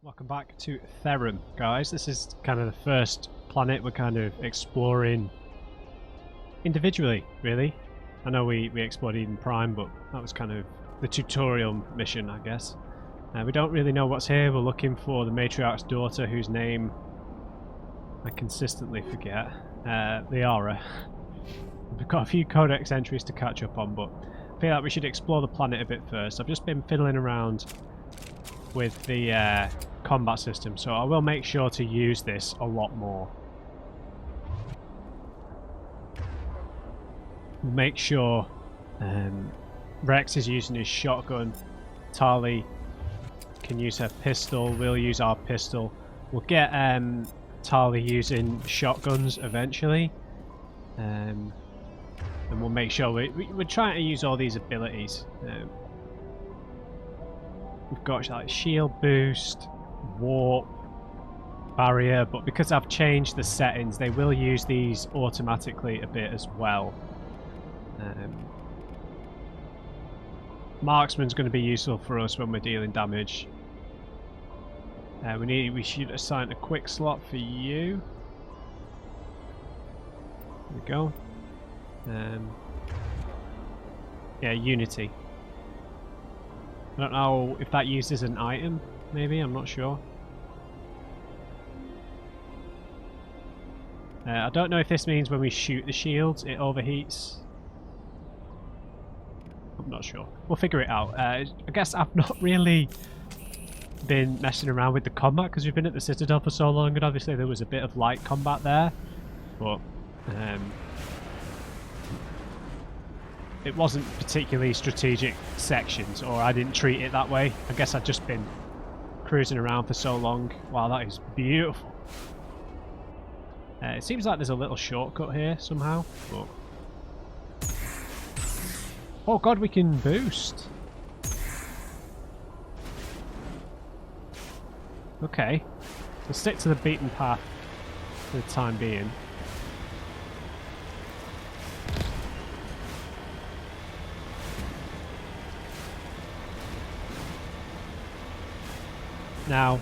Welcome back to Therum, guys. This is kind of the first planet we're kind of exploring individually, really. I know we explored Eden Prime, but that was kind of the tutorial mission, I guess. We don't really know what's here. We're looking for the matriarch's daughter, whose name I consistently forget. Liara. We've got a few codex entries to catch up on, but I feel like we should explore the planet a bit first. I've just been fiddling around with the combat system, so I will make sure to use this a lot more. Make sure Rex is using his shotgun, Tali can use her pistol, we'll use our pistol. We'll get Tali using shotguns eventually, and we'll make sure we're trying to use all these abilities. We've got like shield boost, warp, barrier, but because I've changed the settings, they will use these automatically a bit as well. Marksman's going to be useful for us when we're dealing damage. We should assign a quick slot for you. There we go. Yeah, Unity. I don't know if that uses an item, maybe, I'm not sure. I don't know if this means when we shoot the shields it overheats. I'm not sure. We'll figure it out. I guess I've not really been messing around with the combat because we've been at the Citadel for so long, and obviously there was a bit of light combat there, but it wasn't particularly strategic sections, or I didn't treat it that way. I guess I've just been cruising around for so long. Wow, that is beautiful. It seems like there's a little shortcut here somehow, but... Oh god, we can boost. Okay, we'll stick to the beaten path for the time being. Now,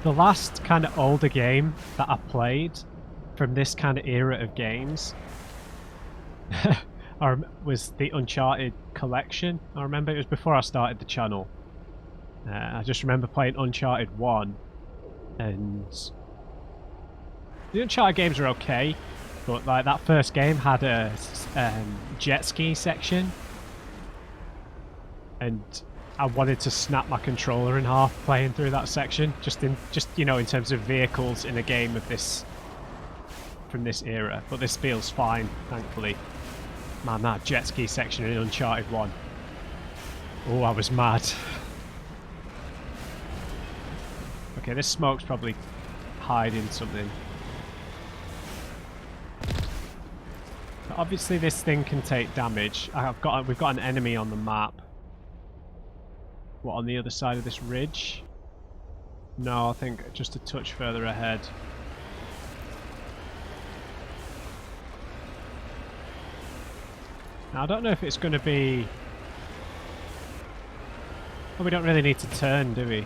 the last kind of older game that I played from this kind of era of games was the Uncharted collection. I remember it was before I started the channel. I just remember playing Uncharted 1, and the Uncharted games are okay, but like that first game had a jet ski section, and I wanted to snap my controller in half playing through that section, just you know, in terms of vehicles in a game of this, from this era. But this feels fine, thankfully. Man, that jet ski section in Uncharted 1. Oh, I was mad. Okay, this smoke's probably hiding something. Obviously this thing can take damage. We've got an enemy on the map. What, on the other side of this ridge? No, I think just a touch further ahead. Now, I don't know if it's going to be... Oh, we don't really need to turn, do we?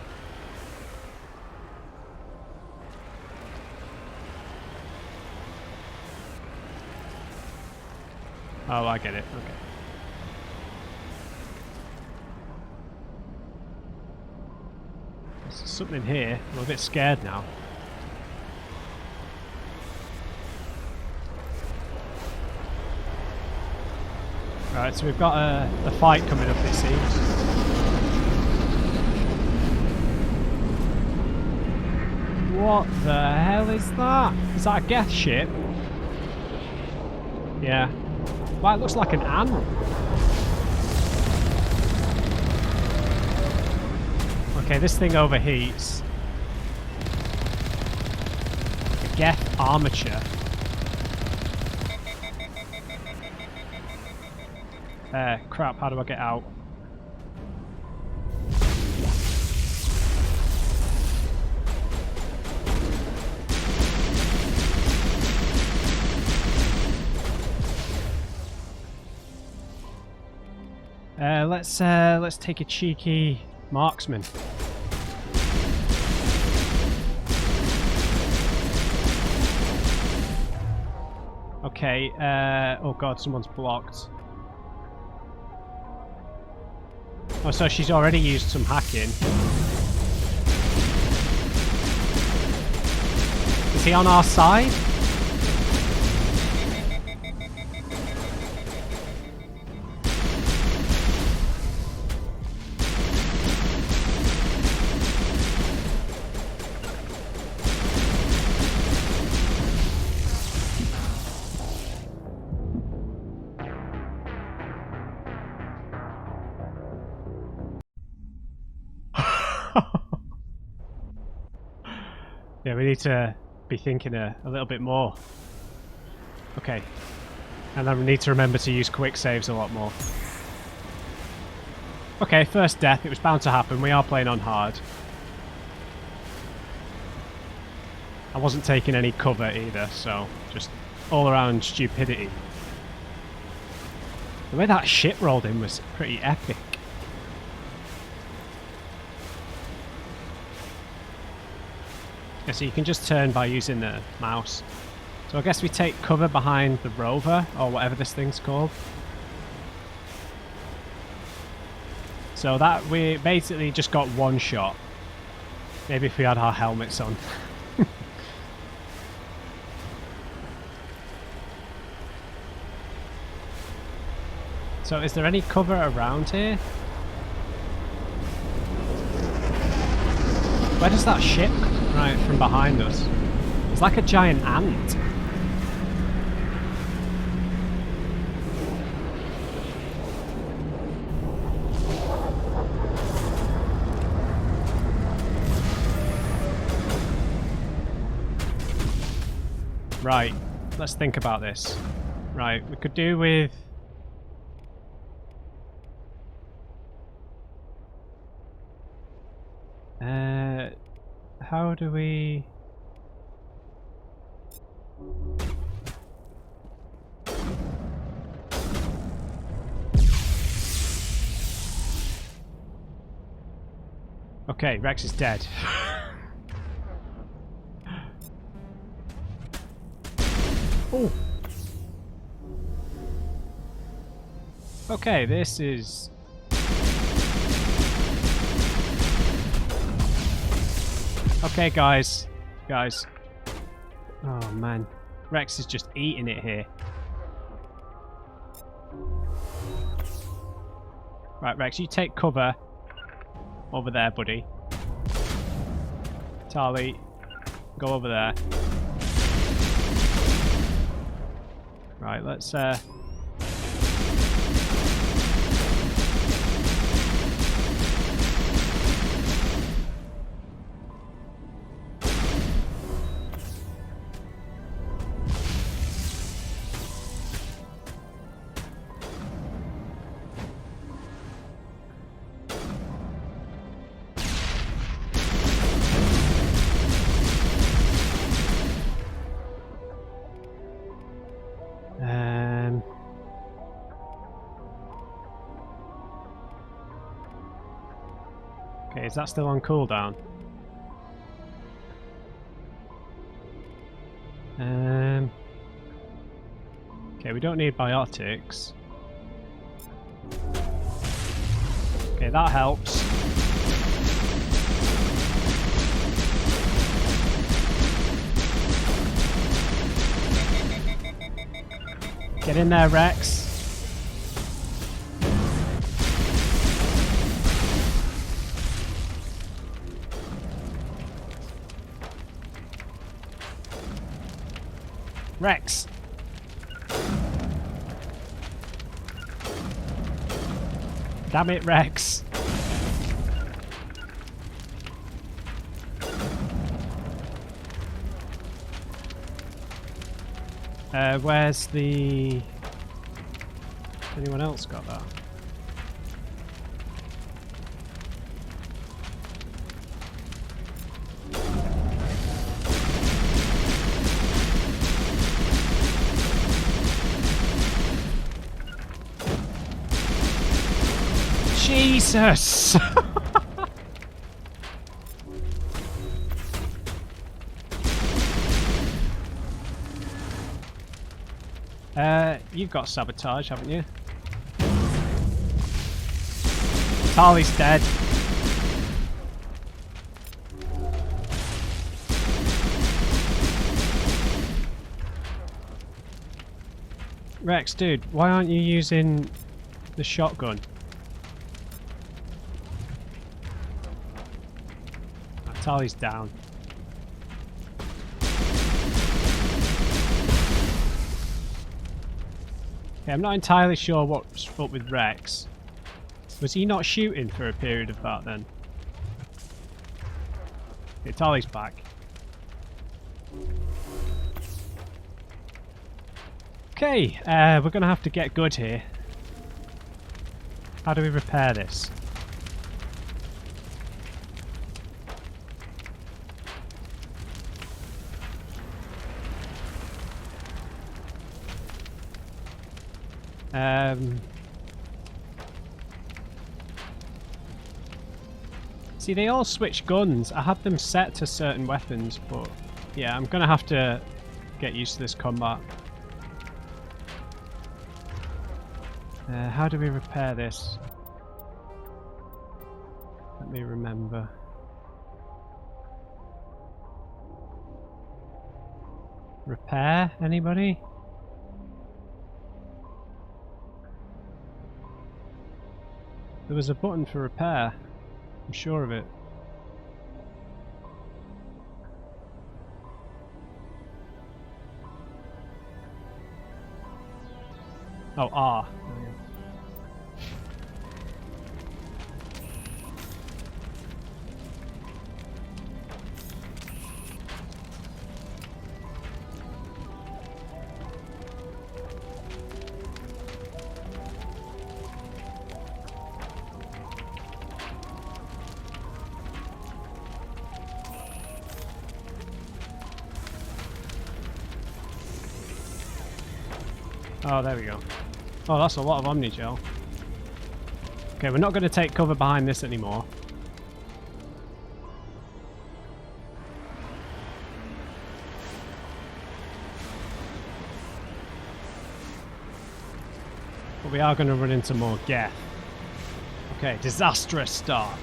Oh, I get it. Okay. There's something here. I'm a bit scared now. Right, so we've got a fight coming up, it seems. What the hell is that? Is that a Geth ship? Yeah. Well, it looks like an ant. Okay, this thing overheats. A Geth armature. Crap, how do I get out? Let's take a cheeky marksman. Okay, oh god, someone's blocked. Oh, so she's already used some hacking. Is he on our side? Yeah, we need to be thinking a little bit more. Okay. And then we need to remember to use quick saves a lot more. Okay, first death. It was bound to happen. We are playing on hard. I wasn't taking any cover either, so just all around stupidity. The way that ship rolled in was pretty epic. Yeah, so you can just turn by using the mouse. So I guess we take cover behind the rover, or whatever this thing's called. So that we basically just got one shot. Maybe if we had our helmets on. So is there any cover around here? Where does that ship right from behind us? It's like a giant ant. Right, let's think about this. Right, we could do with... how do we... Okay, Rex is dead. Oh. Okay, this is... Okay, guys. Oh, man. Rex is just eating it here. Right, Rex, you take cover over there, buddy. Tali, go over there. Right, let's okay, is that still on cooldown? Okay, we don't need biotics. Okay, that helps. Get in there, Rex. Rex. Damn it, Rex. Where's the... Anyone else got that? Jesus! You've got sabotage, haven't you? Tali's dead. Rex, dude, why aren't you using the shotgun? Tali's down. Okay, I'm not entirely sure what's up with Rex. Was he not shooting for a period of that then? Okay, Tali's back. Okay, we're gonna have to get good here. How do we repair this? See, they all switch guns. I had them set to certain weapons, but yeah, I'm gonna have to get used to this combat. How do we repair this? Let me remember. Repair? Anybody? There was a button for repair. I'm sure of it. Oh, R. Oh, there we go. Oh, that's a lot of Omni Gel. Okay, we're not going to take cover behind this anymore. But we are going to run into more Geth. Okay, disastrous start.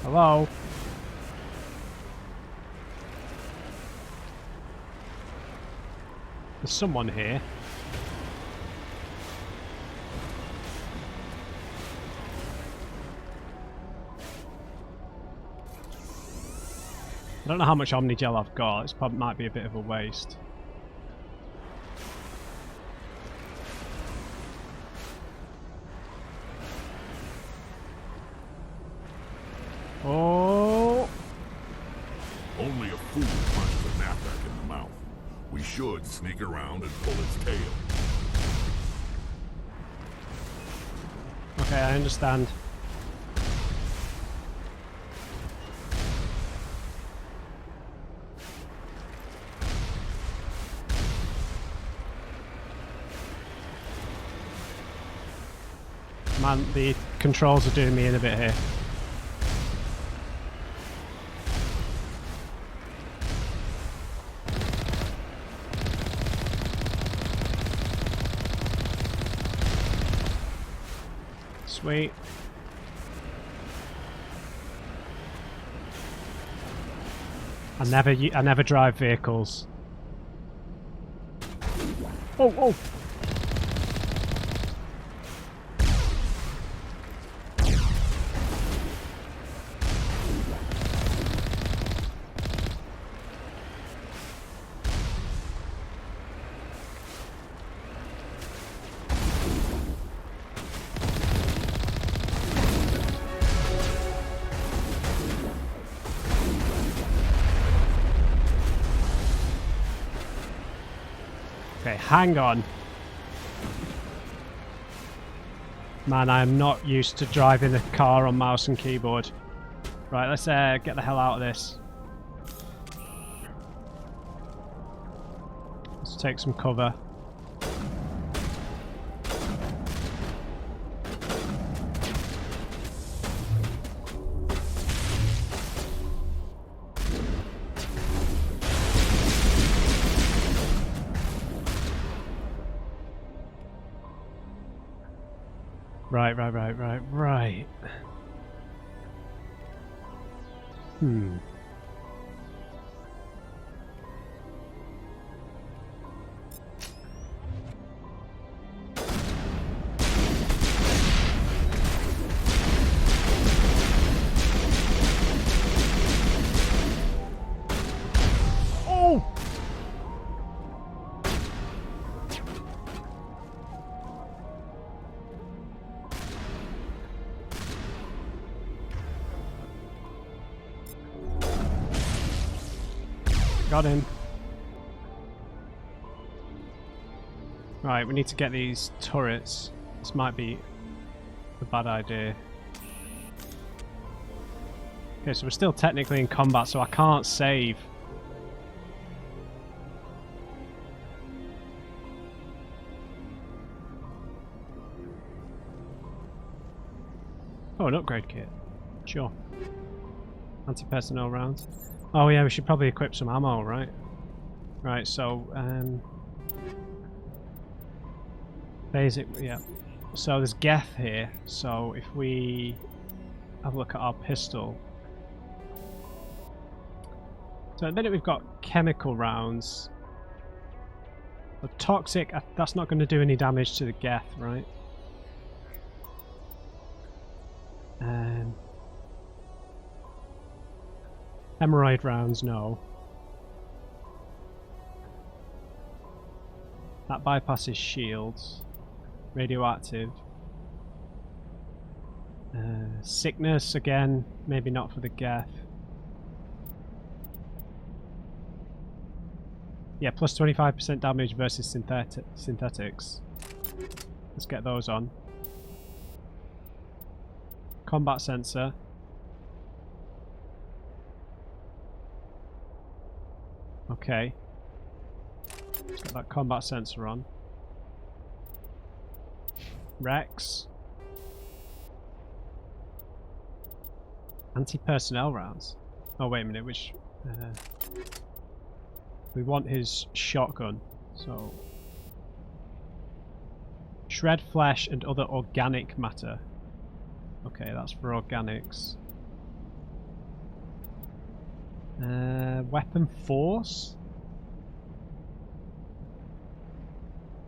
Hello? There's someone here. I don't know how much Omni Gel I've got. This probably might be a bit of a waste. Oh! Only a fool punches a knapsack in the mouth. We should sneak around and pull its tail. Okay, I understand. Man, the controls are doing me in a bit here. Sweet. I never drive vehicles. Oh, oh. Okay, hang on. Man, I am not used to driving a car on mouse and keyboard. Right, let's get the hell out of this. Let's take some cover. Right. Hmm. Oh! Got him. Right, we need to get these turrets. This might be a bad idea. Okay, so we're still technically in combat, so I can't save. Oh, an upgrade kit. Sure. Anti-personnel rounds. Oh yeah, we should probably equip some ammo, right? Right, so, basic, yeah. So there's Geth here, so if we have a look at our pistol. So at the minute we've got chemical rounds. The toxic, that's not going to do any damage to the Geth, right? Hemorrhoid rounds, no. That bypasses shields. Radioactive. Sickness, again, maybe not for the Geth. Yeah, plus 25% damage versus synthetics. Let's get those on. Combat sensor. Okay. Let's get that combat sensor on. Rex. Anti-personnel rounds. Oh, wait a minute, which... we want his shotgun, so... Shred flesh and other organic matter. Okay, that's for organics. Weapon force?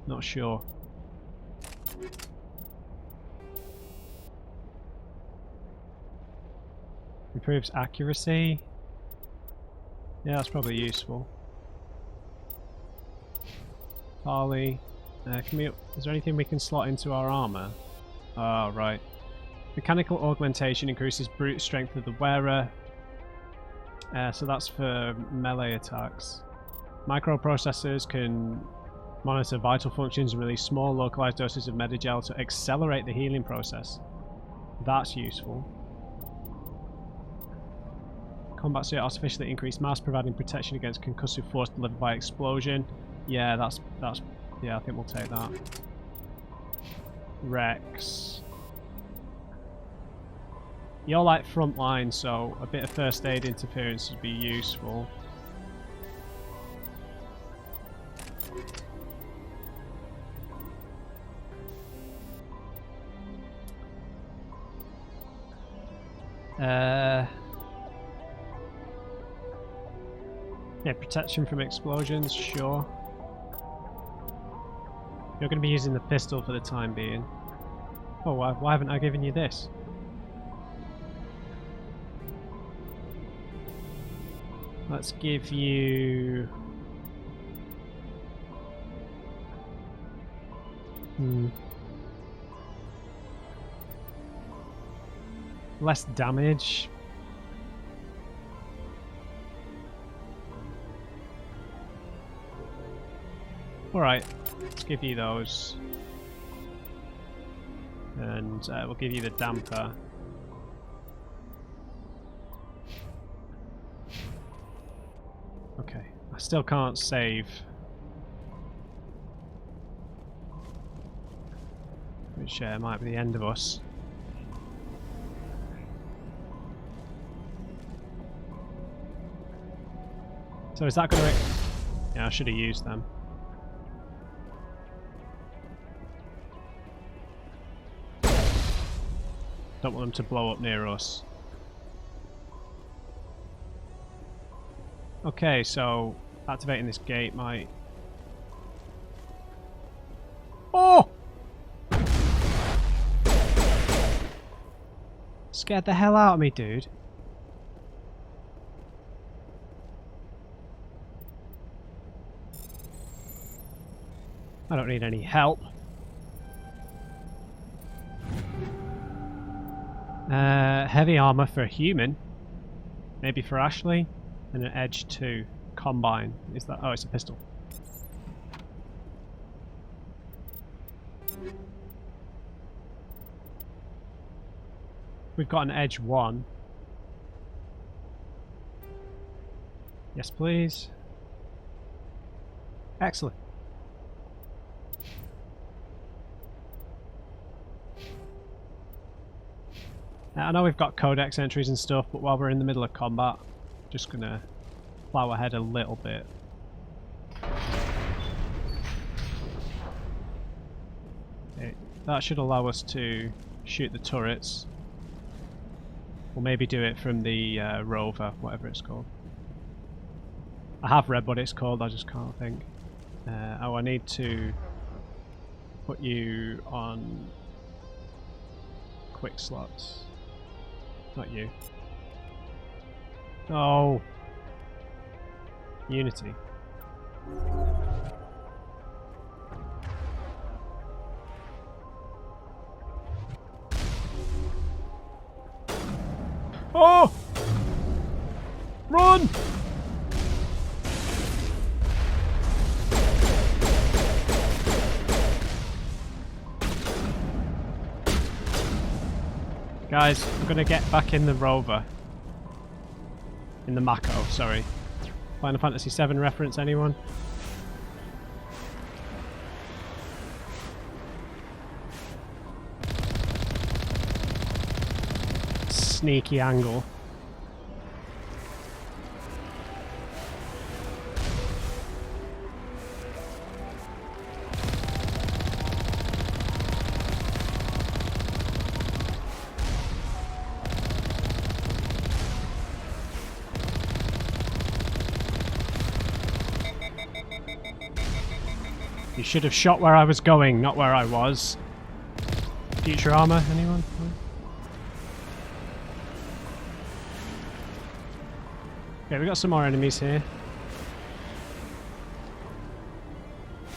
Not sure. Improves accuracy. Yeah, that's probably useful. Parley. Is there anything we can slot into our armor? Oh, right. Mechanical augmentation increases brute strength of the wearer. So that's for melee attacks. Microprocessors can monitor vital functions and release small localized doses of Medigel to accelerate the healing process. That's useful. Combat suit artificially increased mass, providing protection against concussive force delivered by explosion. Yeah, that's yeah, I think we'll take that. Rex. You're like frontline, so a bit of first aid interference would be useful. Yeah, protection from explosions, sure. You're going to be using the pistol for the time being. Oh, why haven't I given you this? Let's give you... less damage. Alright, let's give you those. And we'll give you the damper. Okay, I still can't save. Which might be the end of us. So is that going to... Yeah, I should have used them. Don't want them to blow up near us. Okay, so activating this gate might... Oh! Scared the hell out of me, dude. I don't need any help. Heavy armor for a human. Maybe for Ashley. And an edge 2 combine. Is that? Oh, it's a pistol. We've got an edge 1. Yes, please. Excellent. I know we've got codex entries and stuff, but while we're in the middle of combat, just gonna plow ahead a little bit. Okay, that should allow us to shoot the turrets. Or maybe do it from the rover, whatever it's called. I have read what it's called, I just can't think. Oh, I need to put you on quick slots. Not you. Oh! Unity. Oh! Run! Guys, I'm gonna get back in the rover. In the Mako, sorry. Final Fantasy VII reference, anyone? Sneaky angle. You should have shot where I was going, not where I was. Future armor, anyone? Okay, we got some more enemies here.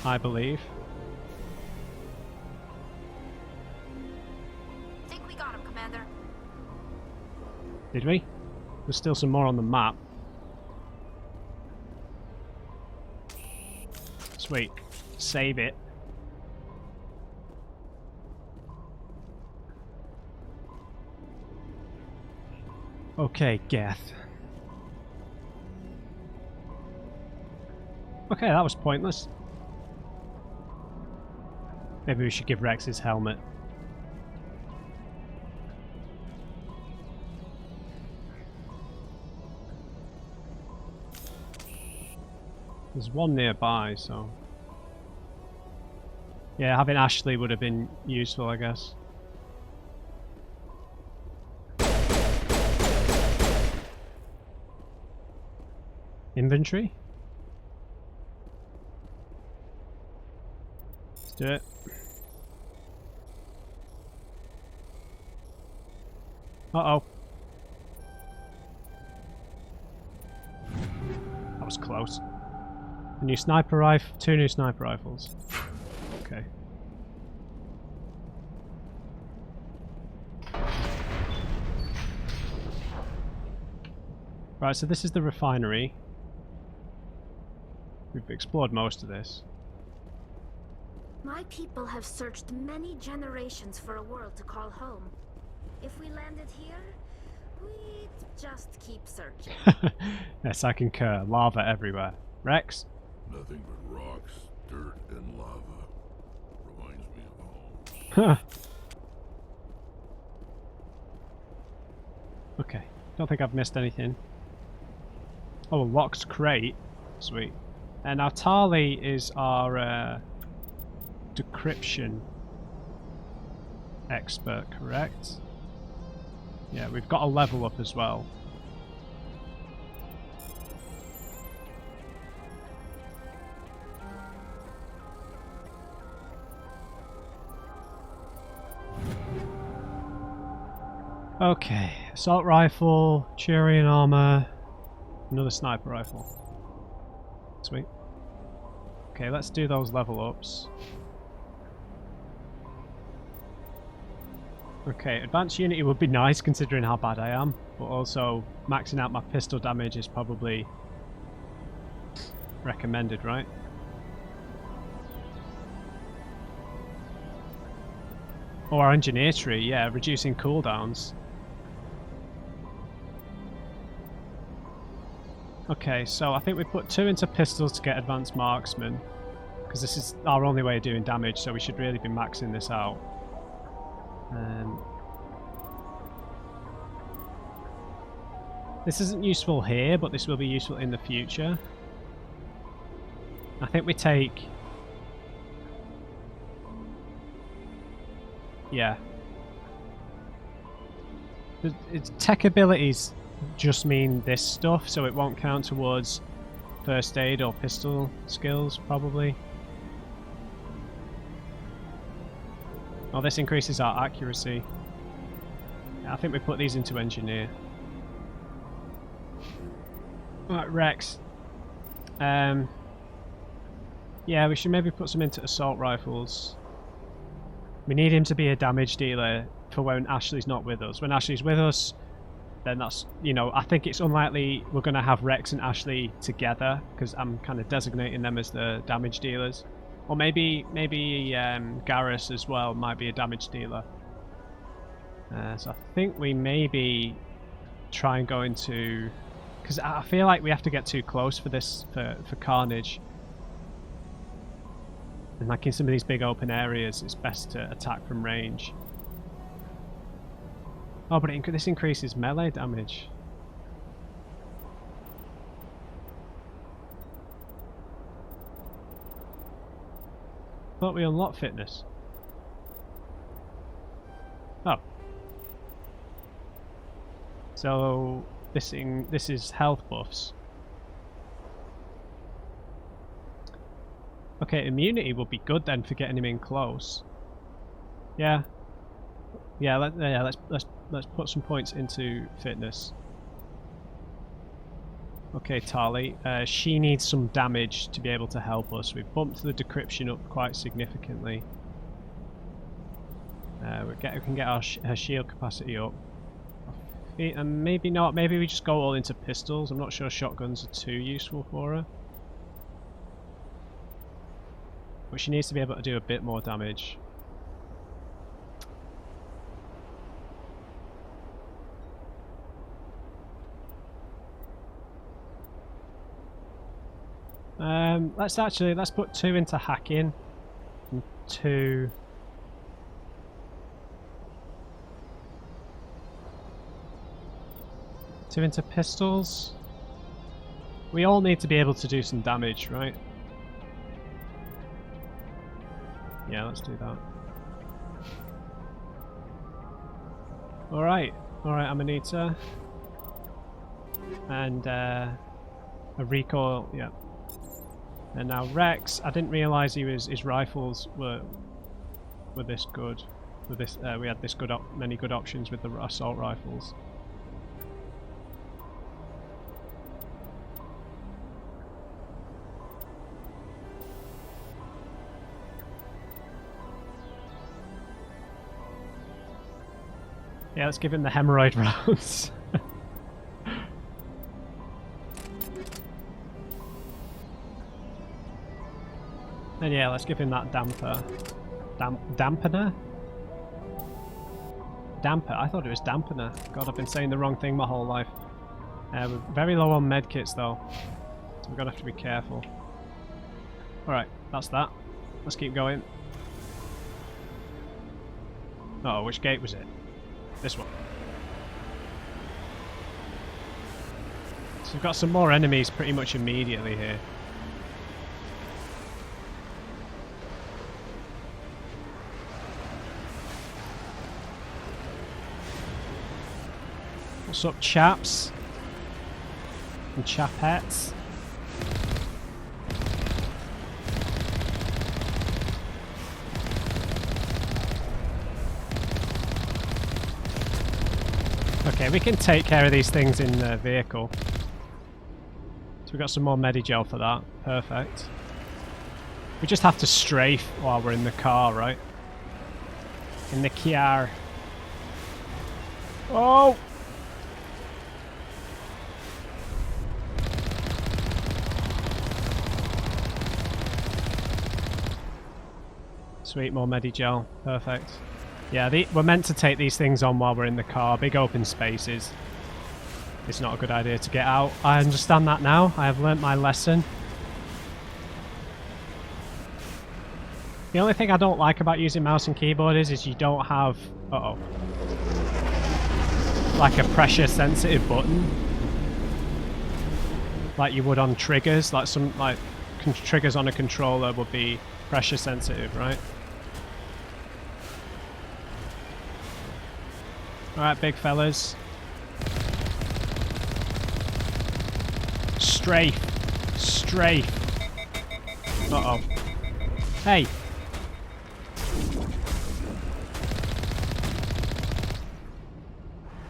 I believe. Think we got him, Commander. Did we? There's still some more on the map. Sweet. Save it. Okay, Geth. Okay, that was pointless. Maybe we should give Rex his helmet. There's one nearby, so... Yeah, having Ashley would have been useful, I guess. Inventory? Let's do it. Uh-oh. That was close. A new sniper rifle, 2 new sniper rifles. Okay. Right, so this is the refinery. We've explored most of this. My people have searched many generations for a world to call home. If we landed here, we'd just keep searching. Yes, I concur. Lava everywhere. Rex? Nothing but rocks, dirt, and lava. Reminds me of home. Okay. Don't think I've missed anything. Oh, a locked crate. Sweet. And now Tali is our decryption expert, correct? Yeah, we've got a level up as well. Okay, assault rifle, Turian armor, another sniper rifle. Sweet. Okay, let's do those level ups. Okay, advanced unity would be nice considering how bad I am, but also maxing out my pistol damage is probably recommended, right? Or engineer tree, yeah, reducing cooldowns. Okay, so I think we put 2 into pistols to get advanced marksman, because this is our only way of doing damage, so we should really be maxing this out. This isn't useful here, but this will be useful in the future. I think we take... Yeah. Its tech abilities just mean this stuff, so it won't count towards first aid or pistol skills, probably. Oh, this increases our accuracy. I think we put these into engineer. Alright, Rex. Yeah, we should maybe put some into assault rifles. We need him to be a damage dealer for when Ashley's not with us. When Ashley's with us, then that's, you know, I think it's unlikely we're going to have Rex and Ashley together, because I'm kind of designating them as the damage dealers. Or maybe Garrus as well might be a damage dealer. So I think we maybe try and go into... Because I feel like we have to get too close for this, for Carnage. And like in some of these big open areas, it's best to attack from range. Oh, but this increases melee damage. Thought we unlocked fitness. Oh. So this is health buffs. Okay, immunity will be good then for getting him in close. Yeah. Yeah, let's put some points into fitness. Okay, Tali. She needs some damage to be able to help us. We've bumped the decryption up quite significantly. We can get her shield capacity up. And maybe not. Maybe we just go all into pistols. I'm not sure shotguns are too useful for her. But she needs to be able to do a bit more damage. Let's put 2 into hacking and 2 into pistols. We all need to be able to do some damage, right? Yeah, let's do that. Alright, Amanita. And a recoil, yeah. And now Rex, I didn't realise his rifles were this good. With this, we had this many good options with the assault rifles. Yeah, let's give him the hemorrhoid rounds. And yeah, let's give him that damper. Dampener? Damper, I thought it was dampener. God, I've been saying the wrong thing my whole life. We're very low on medkits though, so we're gonna have to be careful. Alright, that's that. Let's keep going. Oh, which gate was it? This one. So we've got some more enemies pretty much immediately here. What's up, chaps and chapettes? Okay, we can take care of these things in the vehicle. So we've got some more Medigel for that. Perfect. We just have to strafe while we're in the car, right? In the car. Oh! Sweet, more Medigel. Perfect. Yeah, we're meant to take these things on while we're in the car. Big open spaces. It's not a good idea to get out. I understand that now. I have learnt my lesson. The only thing I don't like about using mouse and keyboard is you don't have... Uh-oh. Like a pressure sensitive button. Like you would on triggers. Like some triggers on a controller would be pressure sensitive, right? Alright, big fellas. Strafe. Strafe. Uh-oh. Hey!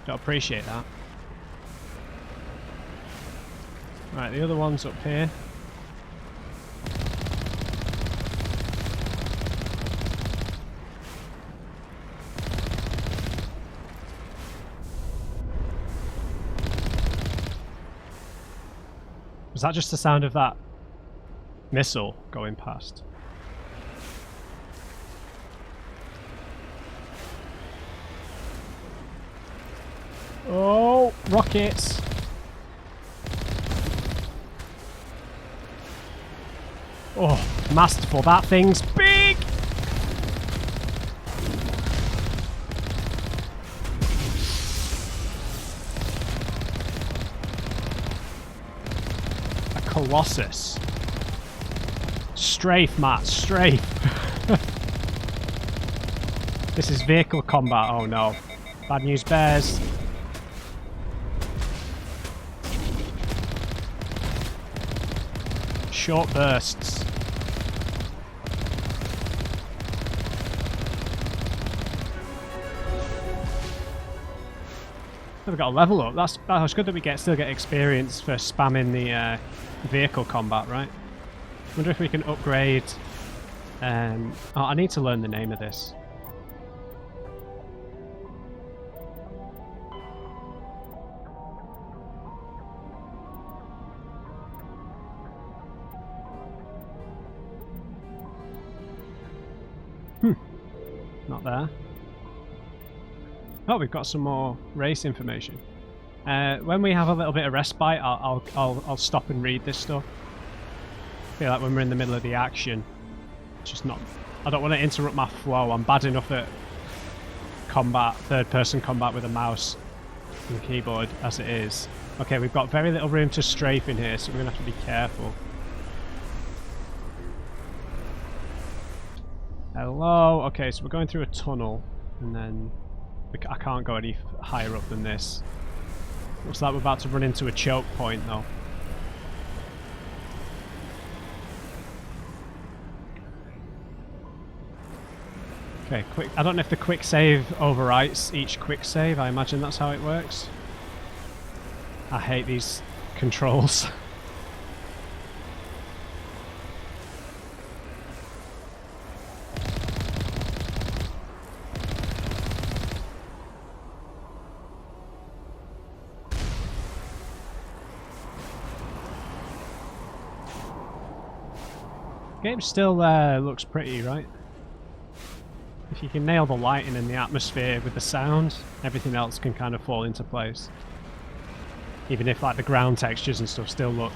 Don't appreciate that. Right, the other one's up here. Was that just the sound of that missile going past? Oh, rockets! Oh, masterful. That thing's big! A Colossus. Strafe, Matt, strafe. This is vehicle combat. Oh no. Bad news bears. Short bursts. We've got a level up. That's good that we still get experience for spamming the vehicle combat, right? Wonder if we can upgrade. Oh, I need to learn the name of this. Not there. Oh, we've got some more race information. When we have a little bit of respite, I'll stop and read this stuff. I feel like when we're in the middle of the action, it's just not. I don't want to interrupt my flow. I'm bad enough at combat, third-person combat with a mouse and keyboard as it is. Okay, we've got very little room to strafe in here, so we're gonna have to be careful. Hello. Okay, so we're going through a tunnel, and then I can't go any higher up than this. Looks like we're about to run into a choke point, though. Okay, quick. I don't know if the quick save overwrites each quick save. I imagine that's how it works. I hate these controls. Game still looks pretty, right? If you can nail the lighting and the atmosphere with the sound, everything else can kind of fall into place. Even if like the ground textures and stuff still look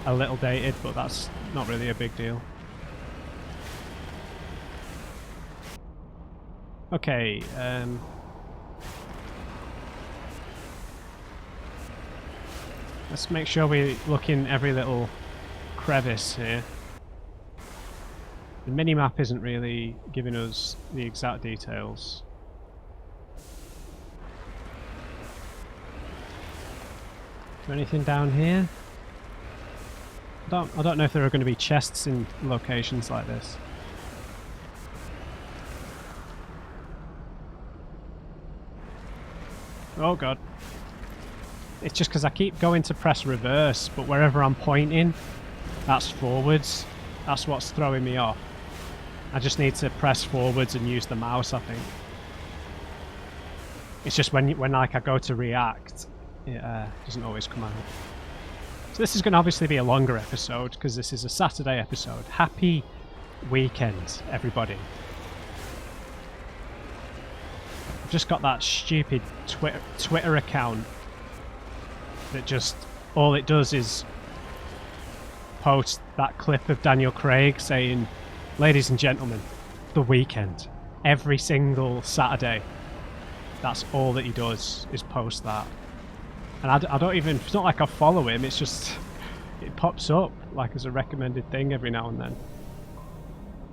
a little dated, but that's not really a big deal. Okay, let's make sure we look in every little crevice here. The minimap isn't really giving us the exact details. there anything down here? I don't know if there are going to be chests in locations like this. Oh god. It's just because I keep going to press reverse, but wherever I'm pointing, that's forwards. That's what's throwing me off. I just need to press forwards and use the mouse, I think. It's just when like I go to react, it doesn't always come out. So this is going to obviously be a longer episode because this is a Saturday episode. Happy weekend, everybody. I've just got that stupid Twitter account that just, all it does is post that clip of Daniel Craig saying, "Ladies and gentlemen, the weekend." Every single Saturday. That's all that he does, is post that. And I don't even, it's not like I follow him, it's just, it pops up like as a recommended thing every now and then.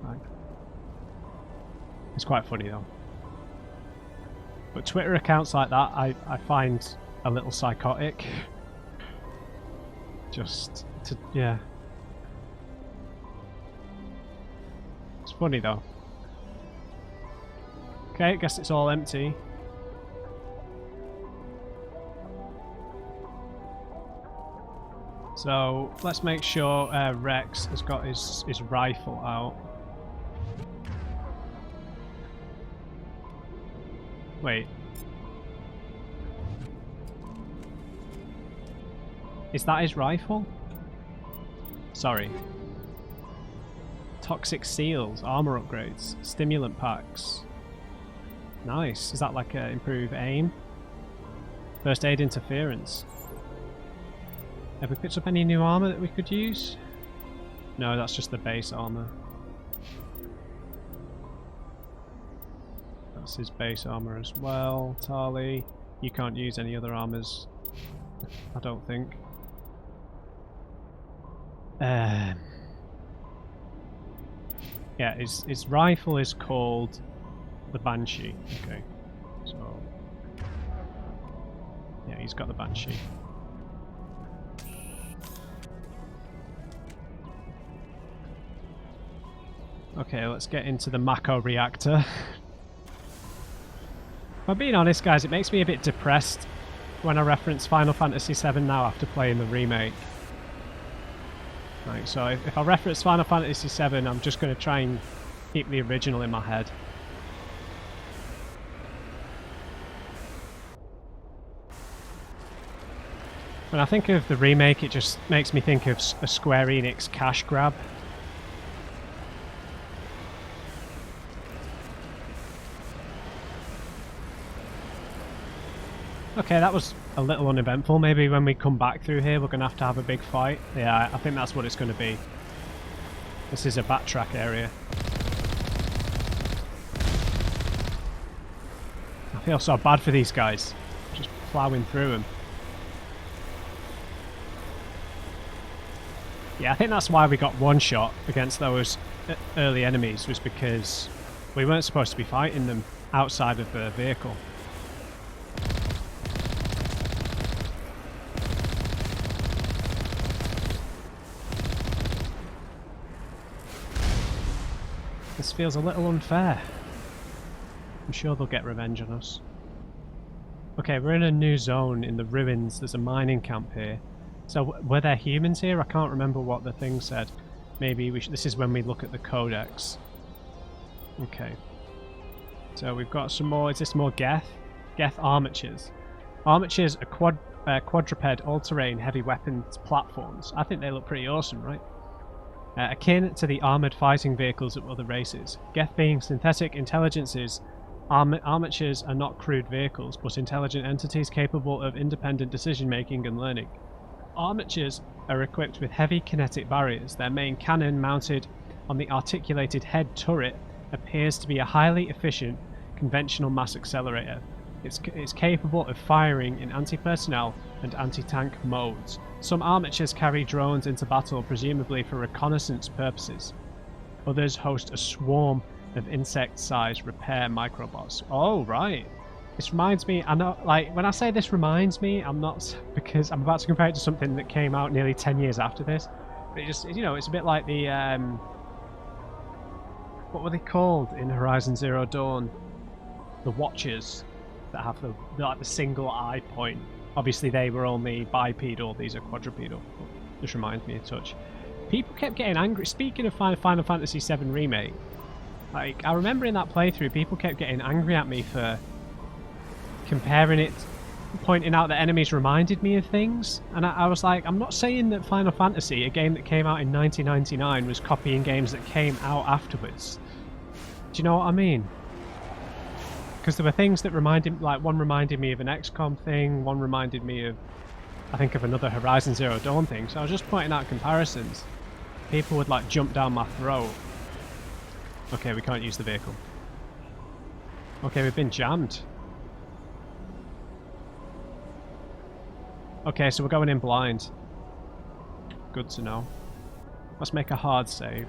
Like, it's quite funny though. But Twitter accounts like that I find a little psychotic. Just to, yeah. It's funny though. Okay, I guess it's all empty. So let's make sure Rex has got his rifle out. Wait. Is that his rifle? Sorry. Toxic seals, armor upgrades, stimulant packs. Nice. Is that like improve aim? First aid interference. Have we picked up any new armor that we could use? No, that's just the base armor. That's his base armor as well. Tali, you can't use any other armors, I don't think. Yeah, his rifle is called the Banshee. Okay, so yeah, he's got the Banshee. Okay, let's get into the Mako reactor. If I'm being honest, guys, it makes me a bit depressed when I reference Final Fantasy VII now after playing the remake. Right, so if I reference Final Fantasy VII, I'm just going to try and keep the original in my head. When I think of the remake, it just makes me think of a Square Enix cash grab. Okay, that was a little uneventful. Maybe when we come back through here we're going to have a big fight. Yeah, I think that's what it's going to be. This is a backtrack area. I feel so bad for these guys. Just ploughing through them. Yeah, I think that's why we got one shot against those early enemies, was because we weren't supposed to be fighting them outside of the vehicle. This feels a little unfair. I'm sure they'll get revenge on us. Okay, we're in a new zone in the ruins. There's a mining camp here. So were there humans here? I can't remember what the thing said. Maybe this is when we look at the codex. Okay. So we've got some more. Is this more Geth? Geth armatures. Armatures are quadruped all-terrain heavy weapons platforms. I think they look pretty awesome, right? Akin to the armoured fighting vehicles of other races. Geth being synthetic intelligences, armatures are not crude vehicles, but intelligent entities capable of independent decision-making and learning. Armatures are equipped with heavy kinetic barriers. Their main cannon, mounted on the articulated head turret, appears to be a highly efficient conventional mass accelerator. It's capable of firing in anti-personnel and anti-tank modes. Some armatures carry drones into battle, presumably for reconnaissance purposes. Others host a swarm of insect-sized repair microbots. Oh, right. This reminds me, I know, like, when I say this reminds me, I'm not, because I'm about to compare it to something that came out nearly 10 years after this. But it just, you know, it's a bit like the, what were they called in Horizon Zero Dawn? The Watchers that have the like the single eye point. Obviously they were only bipedal, these are quadrupedal. Just reminds me a touch. People kept getting angry. Speaking of Final Fantasy VII Remake, like, I remember in that playthrough, people kept getting angry at me for comparing it, pointing out that enemies reminded me of things. And I was like, I'm not saying that Final Fantasy, a game that came out in 1999, was copying games that came out afterwards. Do you know what I mean? Because there were things that reminded, like, one reminded me of an XCOM thing, one reminded me of, I think, of another Horizon Zero Dawn thing. So I was just pointing out comparisons. People would, like, jump down my throat. Okay, we can't use the vehicle. Okay, we've been jammed. Okay, so we're going in blind. Good to know. Let's make a hard save.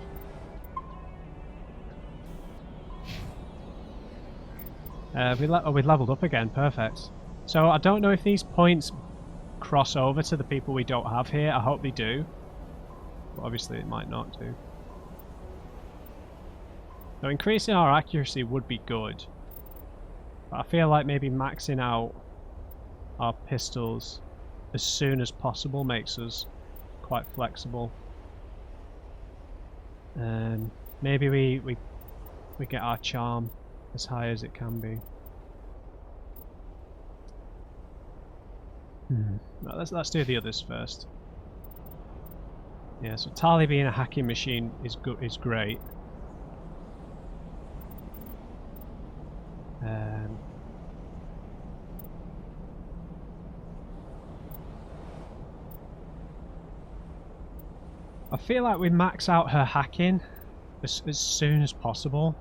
We leveled up again, perfect. So I don't know if these points cross over to the people we don't have here. I hope they do. But obviously it might not do. So increasing our accuracy would be good. But I feel like maybe maxing out our pistols as soon as possible makes us quite flexible. Maybe we get our charm as high as it can be. No, let's do the others first. Yeah, so Tali being a hacking machine is great. I feel like we max out her hacking as soon as possible.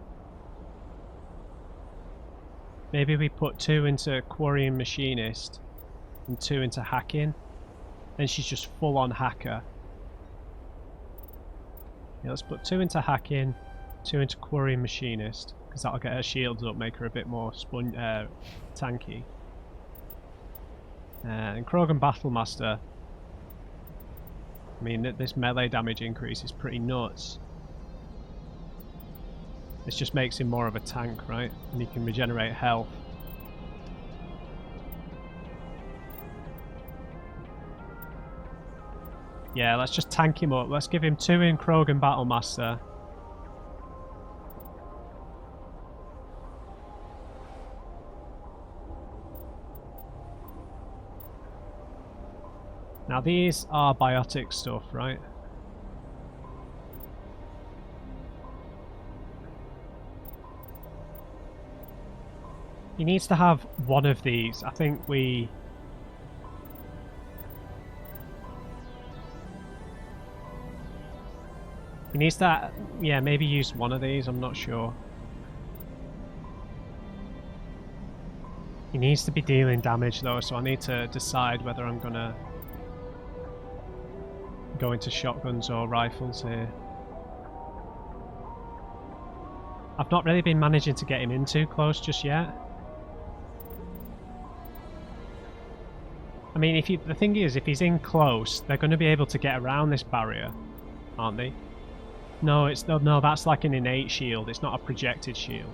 Maybe we put 2 into Quarry and Machinist and 2 into hacking. Then she's just full on hacker. Yeah, let's put 2 into hacking, 2 into Quarry and Machinist, because that'll get her shields up, make her a bit more tanky. And Krogan Battlemaster. I mean, this melee damage increase is pretty nuts. This just makes him more of a tank, right? And he can regenerate health. Yeah, let's just tank him up. Let's give him 2 in Krogan Battlemaster. Now these are biotic stuff, right? He needs to have one of these. I think he needs to, yeah, maybe use one of these, I'm not sure. He needs to be dealing damage though, so I need to decide whether I'm gonna go into shotguns or rifles here. I've not really been managing to get him in too close just yet. I mean, the thing is, if he's in close, they're going to be able to get around this barrier, aren't they? No, no, that's like an innate shield. It's not a projected shield.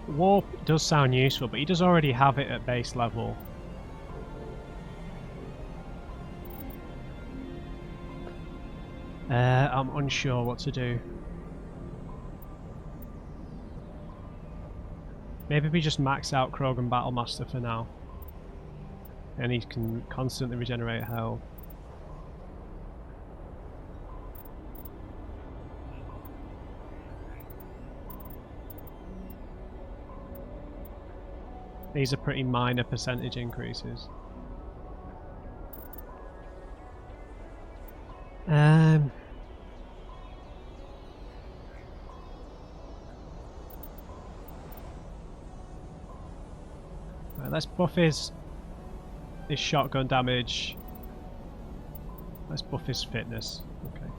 Warp does sound useful, but he does already have it at base level. I'm unsure what to do. Maybe we just max out Krogan Battlemaster for now. And he can constantly regenerate health. These are pretty minor percentage increases. Right, let's buff his shotgun damage. Let's buff his fitness. Okay.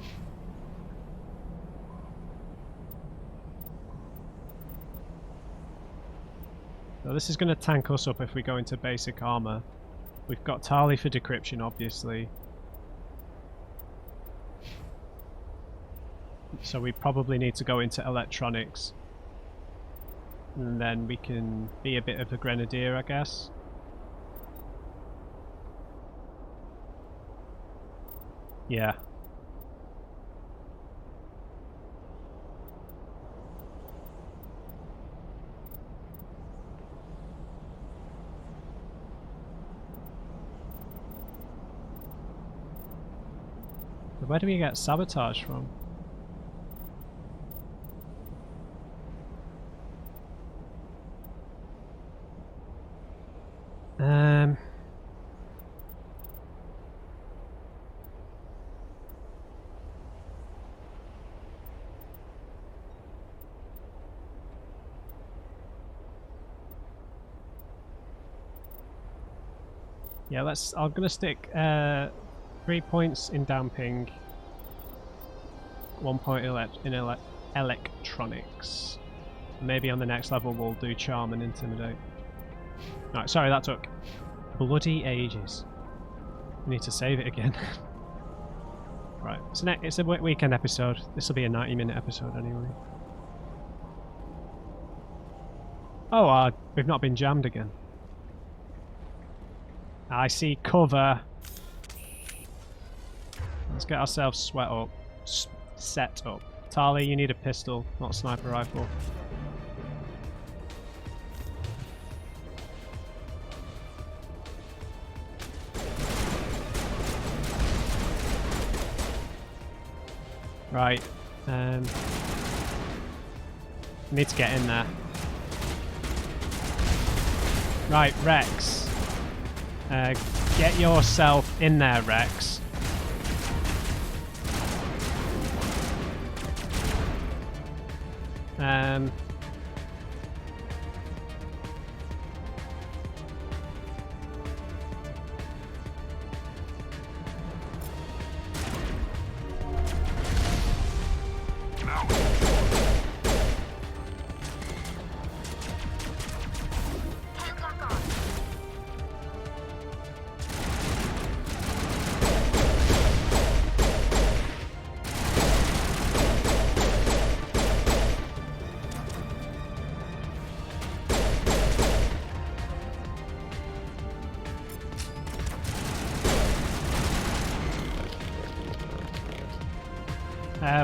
So this is going to tank us up if we go into basic armor. We've got Tali for decryption, obviously. So we probably need to go into electronics. And then we can be a bit of a grenadier, I guess. Yeah. Where do we get sabotage from? Yeah, I'm gonna stick 3 points in damping, 1 point in electronics. Maybe on the next level we'll do charm and intimidate. Right, sorry, that took bloody ages. We need to save it again. Right, it's a weekend episode. This will be a 90-minute episode anyway. Oh, we've not been jammed again. I see cover. Let's get ourselves set up. Tali, you need a pistol, not a sniper rifle. Right. Need to get in there. Right, Rex. Get yourself in there, Rex.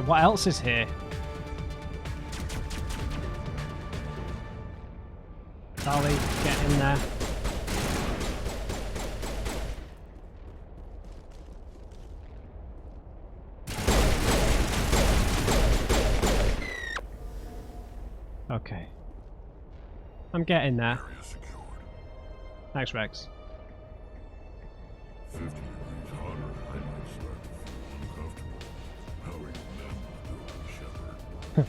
What else is here? Tali, get in there. Okay. I'm getting there. Thanks, Rex. 50 degrees hotter, I might start to feel uncomfortable. How are you men doing, Shepard?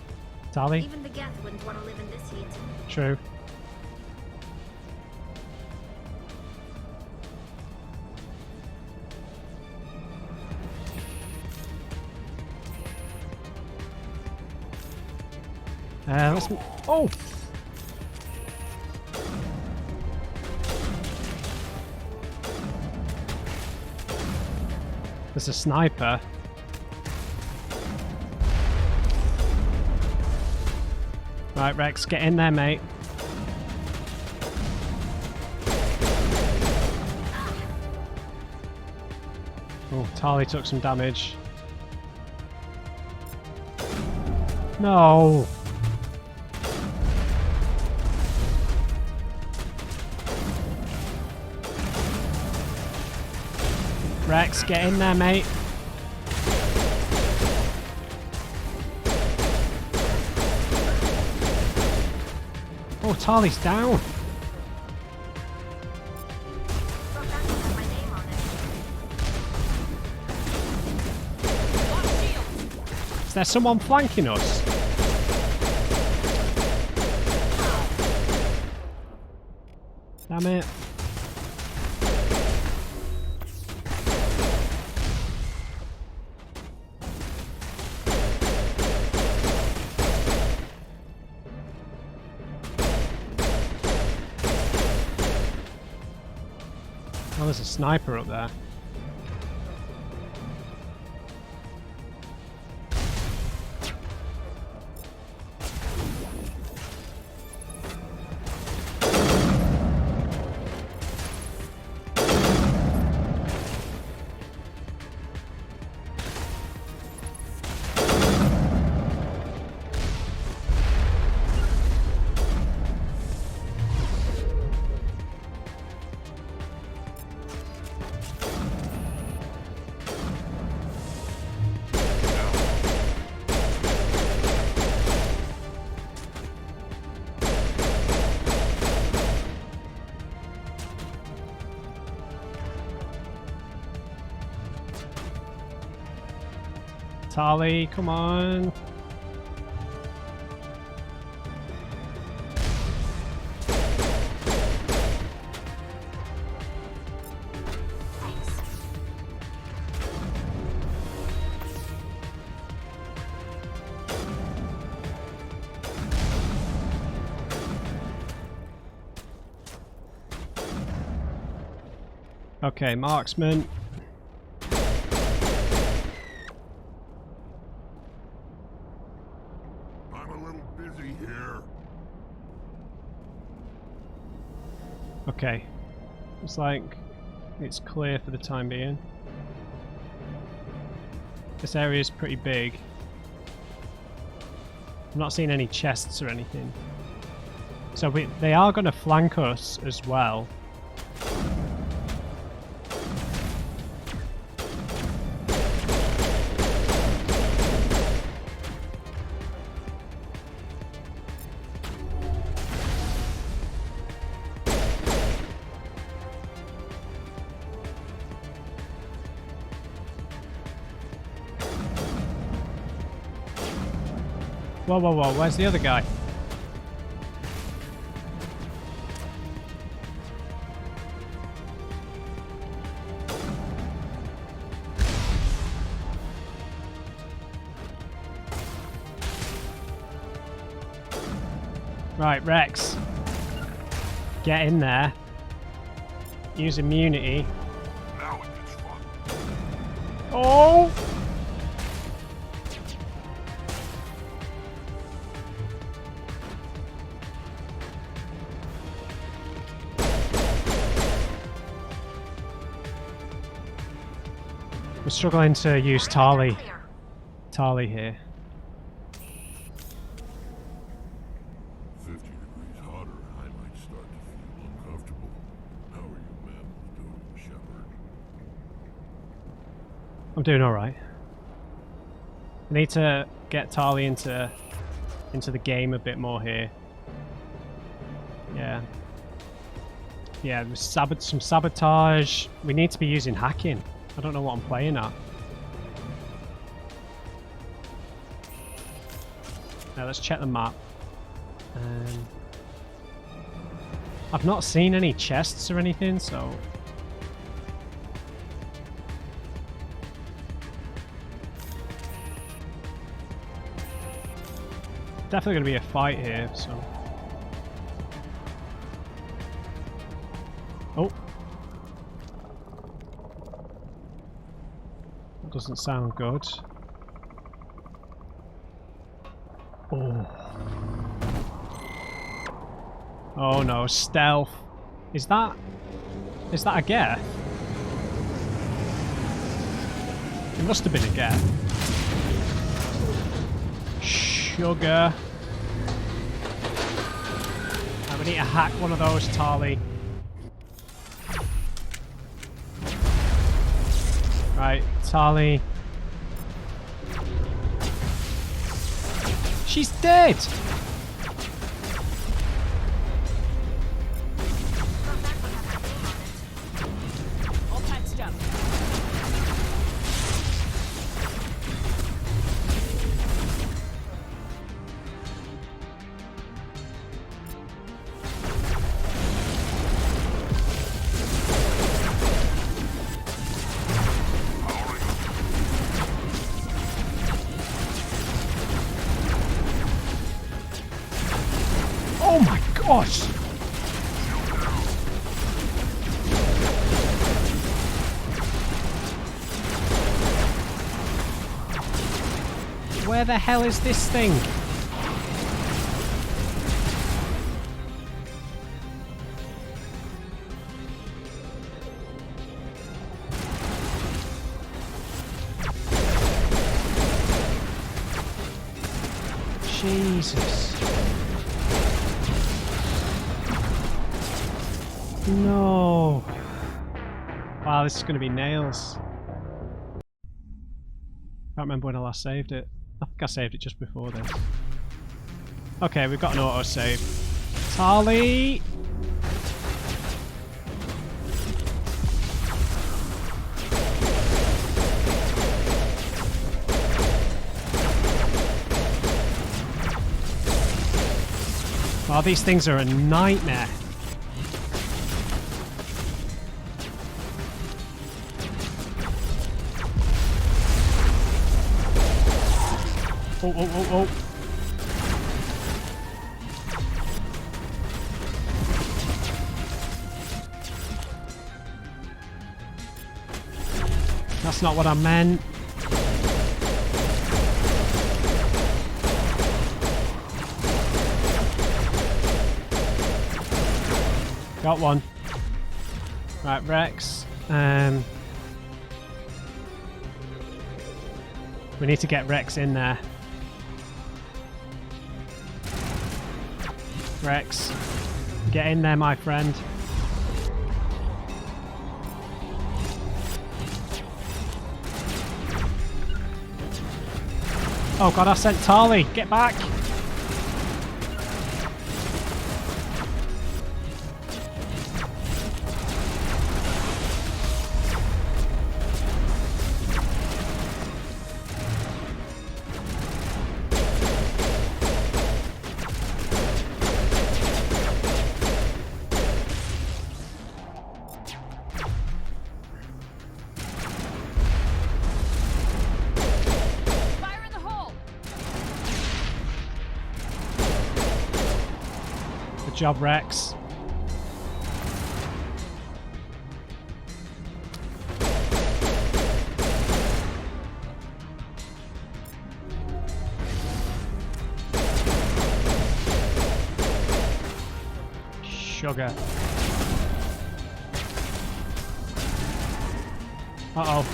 Tali? Even the Geth wouldn't want to live in this heat. True. Let's... Oh! There's a sniper. Right, Rex, get in there, mate. Oh, Tali took some damage. No! Rex, get in there, mate. Oh, Tali's down. Is there someone flanking us? Damn it. there's a sniper up there. Tali, come on. Okay, marksman. Okay, looks like it's clear for the time being. This area is pretty big. I'm not seeing any chests or anything. So they are going to flank us as well. Whoa, whoa, whoa, where's the other guy? Right, Rex. Get in there. Use immunity. Now it gets fun. Oh! We're struggling to use Tali here. 50 degrees hotter, I might start to feel uncomfortable. How are you, Mad Matt Shepard? I'm doing alright. I need to get Tali into the game a bit more here. Yeah. Yeah, there's some sabotage. We need to be using hacking. I don't know what I'm playing at. Now let's check the map. I've not seen any chests or anything, so... Definitely going to be a fight here, so... Oh! That doesn't sound good. Oh. Oh no, stealth. Is that a Geth? It must have been a Geth. Sugar. Right, we need to hack one of those, Tali. Right, Tali. She's dead! All patched up. Oh my gosh! Where the hell is this thing? Jesus. No. Wow, this is going to be nails. Can't remember when I last saved it. I think I saved it just before this. Okay, we've got an auto-save. Tali! Wow, these things are a nightmare. Oh, oh, oh, oh. That's not what I meant. Got one. Right, Rex. We need to get Rex in there. Rex, get in there, my friend. Oh god, I sent Tali. Get back. Good job, Rex. Sugar. Uh-oh.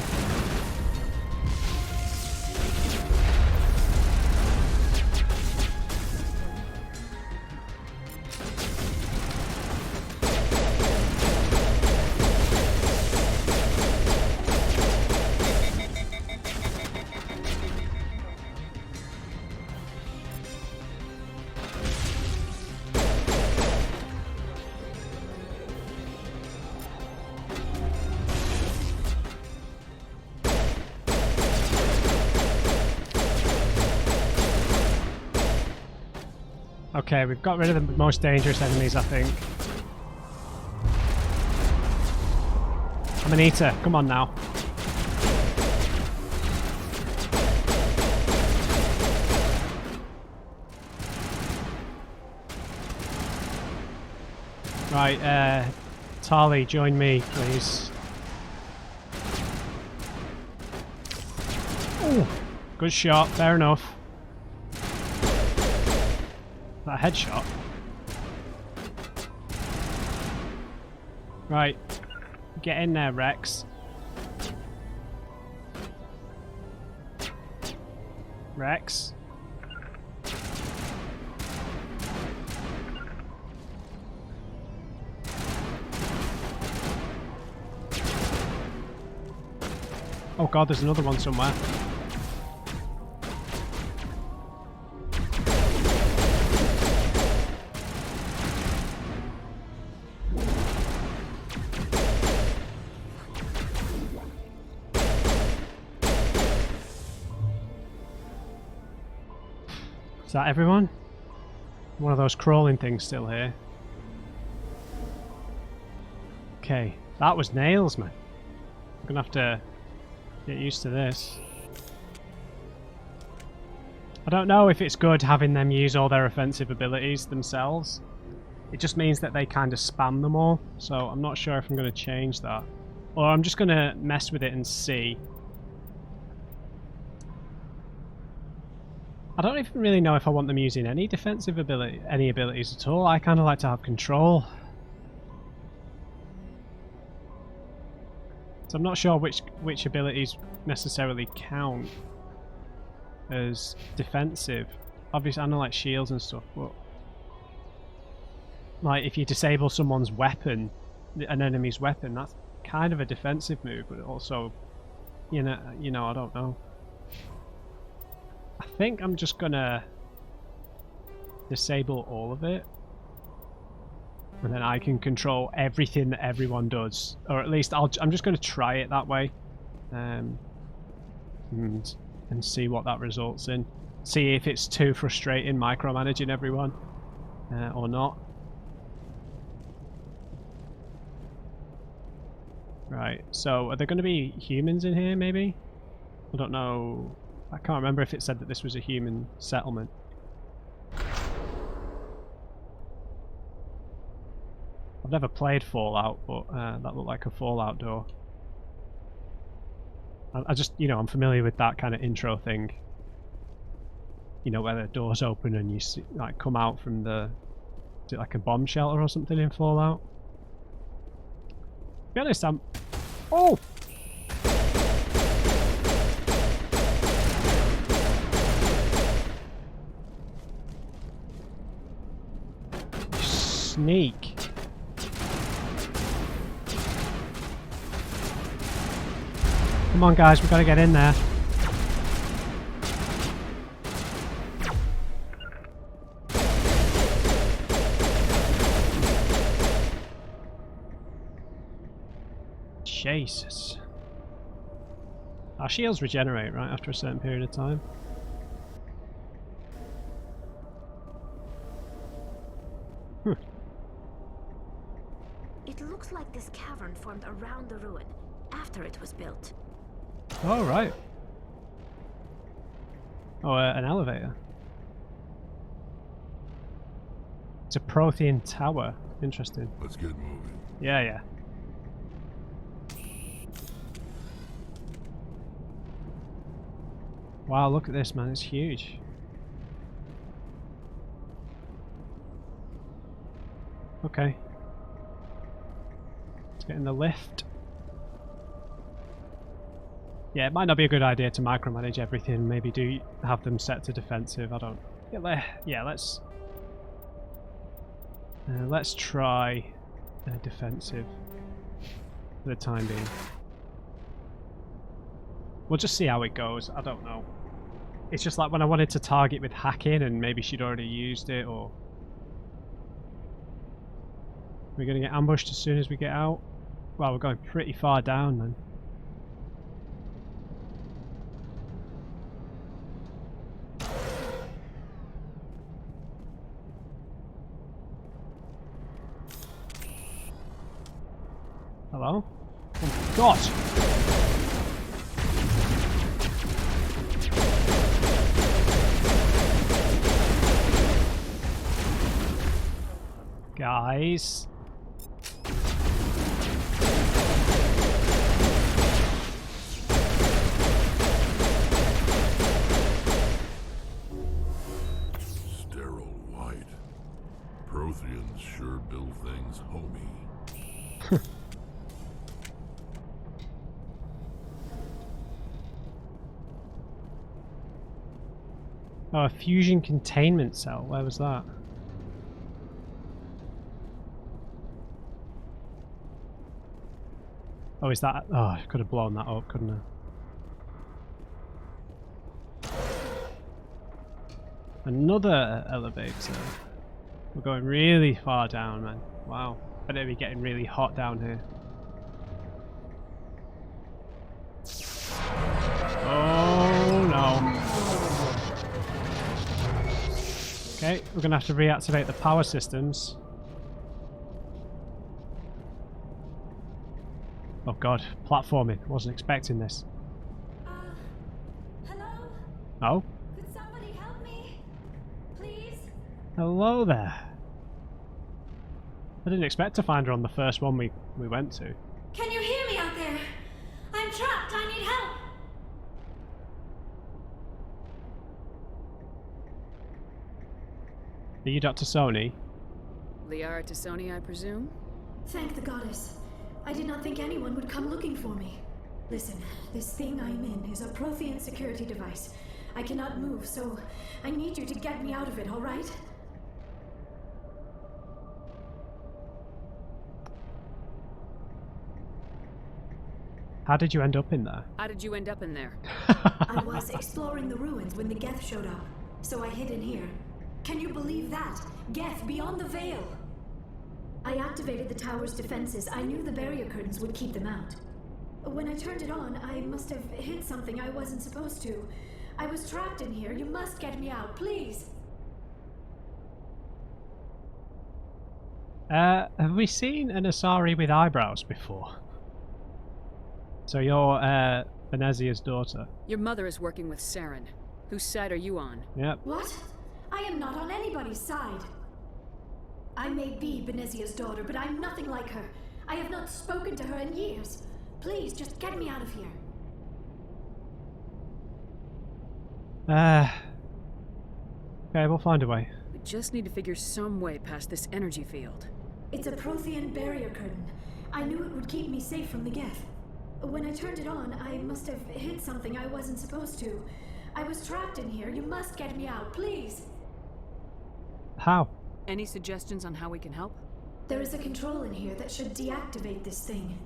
Okay, we've got rid of the most dangerous enemies, I think. Amanita, come on now. Right, Tali, join me, please. Ooh, good shot, fair enough. That headshot. Right. Get in there, Rex. Rex. Oh god, there's another one somewhere. Is that everyone? One of those crawling things still here. Okay, that was nails, man. I'm gonna have to get used to this. I don't know if it's good having them use all their offensive abilities themselves. It just means that they kind of spam them all, so I'm not sure if I'm going to change that. Or I'm just going to mess with it and see. I don't even really know if I want them using any defensive ability, any abilities at all. I kind of like to have control. So I'm not sure which abilities necessarily count as defensive. Obviously, I know like shields and stuff, but like if you disable someone's weapon, an enemy's weapon, that's kind of a defensive move, but also, you know, I don't know. I think I'm just gonna disable all of it, and then I can control everything that everyone does, or at least I'm just gonna try it that way, and see what that results in. See if it's too frustrating micromanaging everyone, or not. Right, so are there going to be humans in here, maybe? I don't know. I can't remember if it said that this was a human settlement. I've never played Fallout, but that looked like a Fallout door. I just, you know, I'm familiar with that kind of intro thing. You know, where the doors open and you see, like, come out from the... Is it like a bomb shelter or something in Fallout? To be honest, I'm... Oh! Sneak. Come on guys, we've got to get in there. Jesus. Our shields regenerate, right, after a certain period of time. It looks like this cavern formed around the ruin, after it was built. Oh, right. Oh, an elevator. It's a Prothean tower. Interesting. Let's get moving. Yeah, yeah. Wow, look at this, man. It's huge. Okay. Let's get in the lift. Yeah, it might not be a good idea to micromanage everything. Maybe do have them set to defensive. I don't... Yeah, let's try defensive for the time being. We'll just see how it goes. I don't know. It's just like when I wanted to target with hacking and maybe she'd already used it, or... We're going to get ambushed as soon as we get out. Well, we're going pretty far down then. Hello? Oh my god! Guys. Sterile white. Protheans sure build things homey. Oh, a fusion containment cell. Where was that? Oh, is that... Oh, I could have blown that up, couldn't I? Another elevator. We're going really far down, man. Wow. But it'll be getting really hot down here. Oh, no. Okay, we're going to have to reactivate the power systems. Oh god, platforming. Wasn't expecting this. Hello? Oh? Could somebody help me? Please? Hello there. I didn't expect to find her on the first one we went to. Can you hear me out there? I'm trapped. I need help. Are you Dr. Sony? Liara Tassoni, I presume? Thank the goddess. I did not think anyone would come looking for me. Listen, this thing I'm in is a Prothean security device. I cannot move, so I need you to get me out of it, all right? How did you end up in there? How did you end up in there? I was exploring the ruins when the Geth showed up, so I hid in here. Can you believe that? Geth beyond the veil! I activated the tower's defenses. I knew the barrier curtains would keep them out. When I turned it on, I must have hit something I wasn't supposed to. I was trapped in here. You must get me out, please! Have we seen an Asari with eyebrows before? So you're Venezia's daughter? Your mother is working with Saren. Whose side are you on? Yep. What? I am not on anybody's side. I may be Benezia's daughter, but I'm nothing like her. I have not spoken to her in years. Please, just get me out of here. Okay, we'll find a way. We just need to figure some way past this energy field. It's a Prothean barrier curtain. I knew it would keep me safe from the Geth. When I turned it on, I must have hit something I wasn't supposed to. I was trapped in here. You must get me out, please. How? Any suggestions on how we can help? There is a control in here that should deactivate this thing.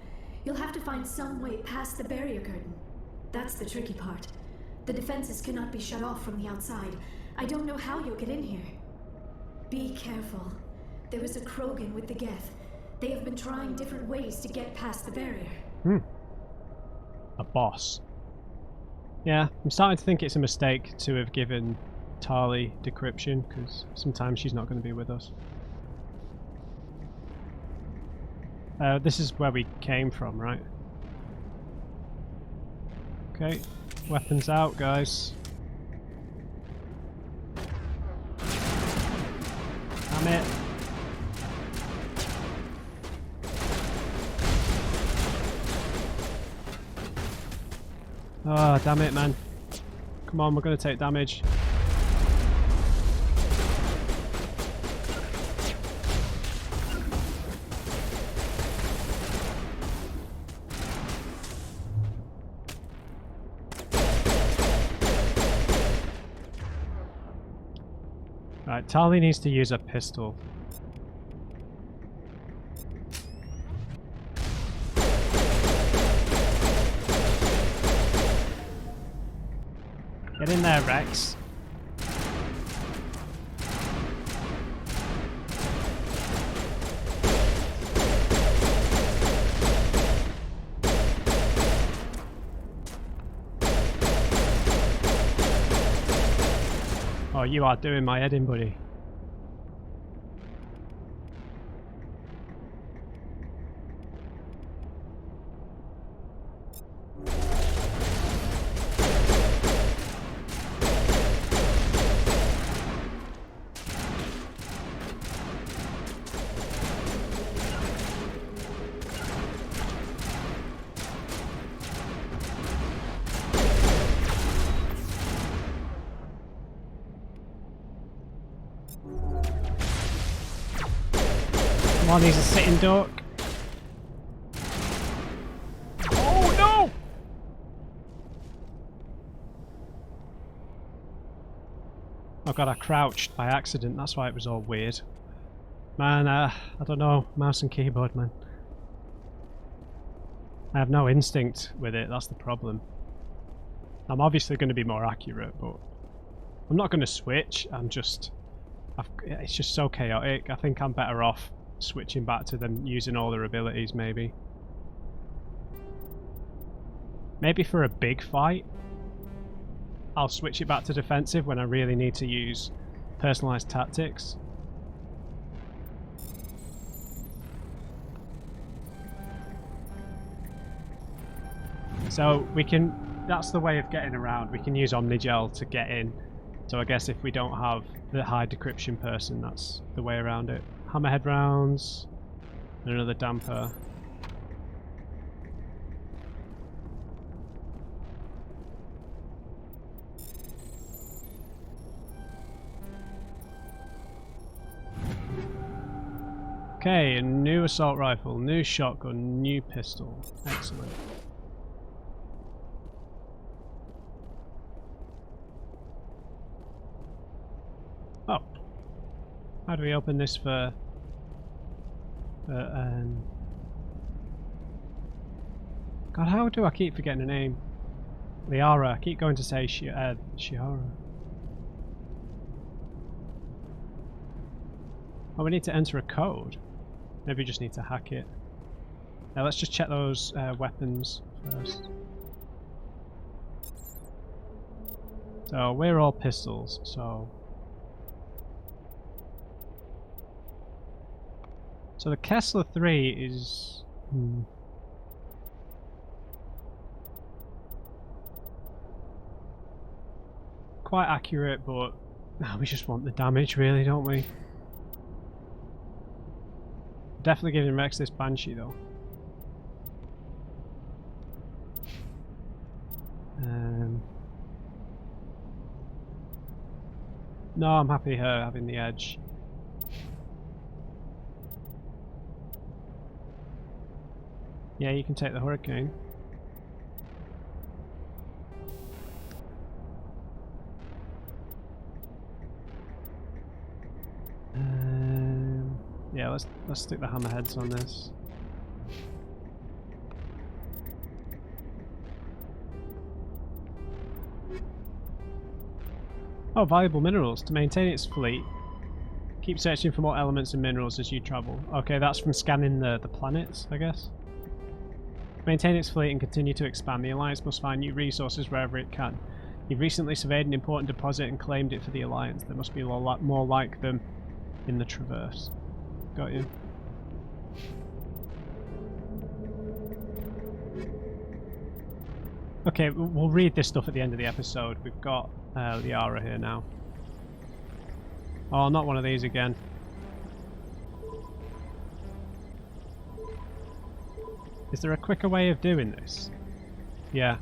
You'll have to find some way past the barrier curtain. That's the tricky part. The defenses cannot be shut off from the outside. I don't know how you'll get in here. Be careful. There is a Krogan with the Geth. They have been trying different ways to get past the barrier. A boss. Yeah, I'm starting to think it's a mistake to have given Tali decryption, because sometimes she's not going to be with us. This is where we came from, right? Okay, weapons out, guys. Damn it. Oh, damn it, man. Come on, we're going to take damage. Right, Tali needs to use a pistol. Get in there, Rex. Oh, you are doing my head in, buddy. Come on, he's a sitting duck. Oh no! Oh god, I crouched by accident, that's why it was all weird. Man, I don't know, mouse and keyboard, man. I have no instinct with it, that's the problem. I'm obviously going to be more accurate, but I'm not going to switch, it's just so chaotic. I think I'm better off switching back to them using all their abilities, maybe. Maybe for a big fight, I'll switch it back to defensive when I really need to use personalized tactics. So we can, that's the way of getting around. We can use Omnigel to get in. So I guess if we don't have the high decryption person, that's the way around it. Hammerhead rounds, and another damper. Okay, a new assault rifle, new shotgun, new pistol. Excellent. Oh. How do we open this for... God, how do I keep forgetting the name? Liara. I keep going to say Shiara. Oh, we need to enter a code. Maybe we just need to hack it. Now let's just check those weapons first. So we're all pistols, so... So the Kessler 3 is... quite accurate, but we just want the damage really, don't we? Definitely giving Rex this Banshee though. No, I'm happy her having the edge. Yeah, you can take the Hurricane. Yeah, let's stick the hammerheads on this. Oh, valuable minerals. To maintain its fleet, keep searching for more elements and minerals as you travel. Okay, that's from scanning the planets, I guess. Maintain its fleet and continue to expand. The Alliance must find new resources wherever it can. You've recently surveyed an important deposit and claimed it for the Alliance. There must be a lot more like them in the Traverse. Got you. Okay, we'll read this stuff at the end of the episode. We've got Liara here now. Oh, not one of these again. Is there a quicker way of doing this? Yeah.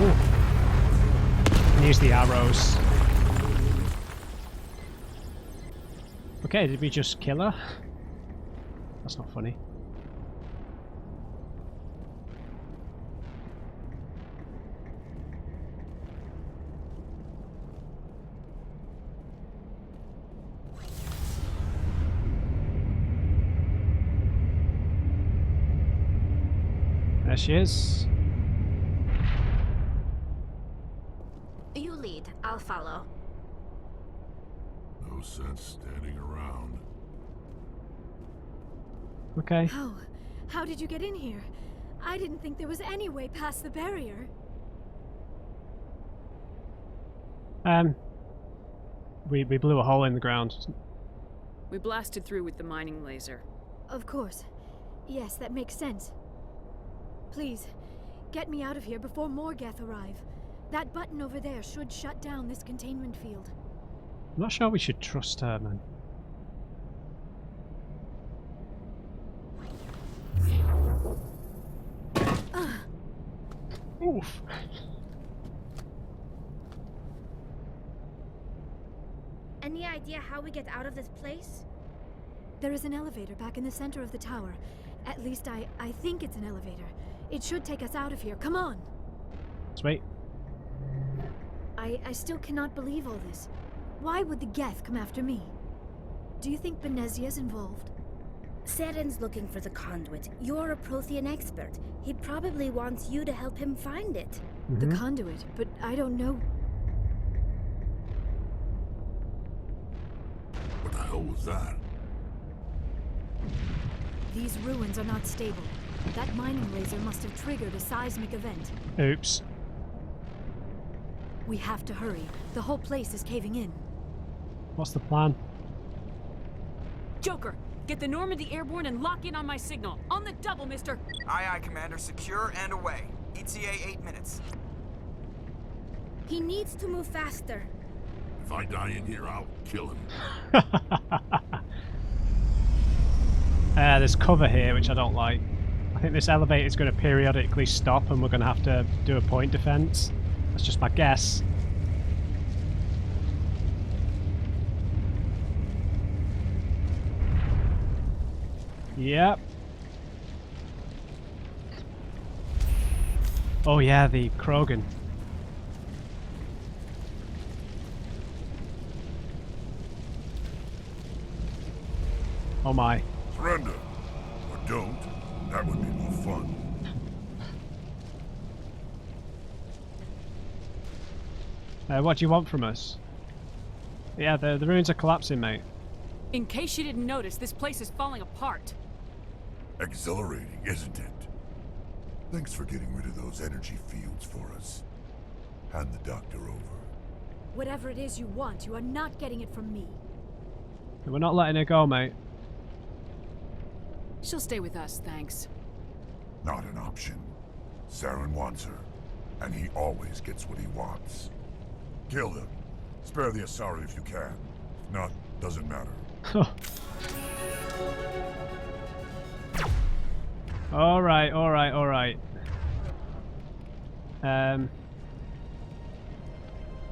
Ooh. And use the arrows. Okay, did we just kill her? That's not funny. There she is. You lead, I'll follow. No sense standing around. Okay. How did you get in here? I didn't think there was any way past the barrier. We blew a hole in the ground. We blasted through with the mining laser. Of course. Yes, that makes sense. Please, get me out of here before more Geth arrive. That button over there should shut down this containment field. I'm not sure we should trust her, man. Oof. Any idea how we get out of this place? There is an elevator back in the center of the tower. At least I think it's an elevator. It should take us out of here. Come on! Sweet. I still cannot believe all this. Why would the Geth come after me? Do you think Benezia's involved? Seren's looking for the conduit. You're a Prothean expert. He probably wants you to help him find it. The conduit, but I don't know. What the hell was that? These ruins are not stable. That mining laser must have triggered a seismic event. Oops. We have to hurry. The whole place is caving in. What's the plan? Joker, get the Normandy airborne and lock in on my signal. On the double, mister! Aye, aye, Commander. Secure and away. ETA 8 minutes. He needs to move faster. If I die in here, I'll kill him. There's cover here, which I don't like. I think this elevator is going to periodically stop and we're going to have to do a point defense. That's just my guess. Yep. Oh yeah, the Krogan. Oh my. Surrender. Or don't. That would be more fun. What do you want from us? Yeah, the ruins are collapsing, mate. In case you didn't notice, this place is falling apart. Exhilarating, isn't it? Thanks for getting rid of those energy fields for us. Hand the doctor over. Whatever it is you want, you are not getting it from me. We're not letting her go, mate. She'll stay with us, thanks. Not an option. Saren wants her, and he always gets what he wants. Kill him. Spare the Asari if you can. If not, doesn't matter. Alright, alright, alright.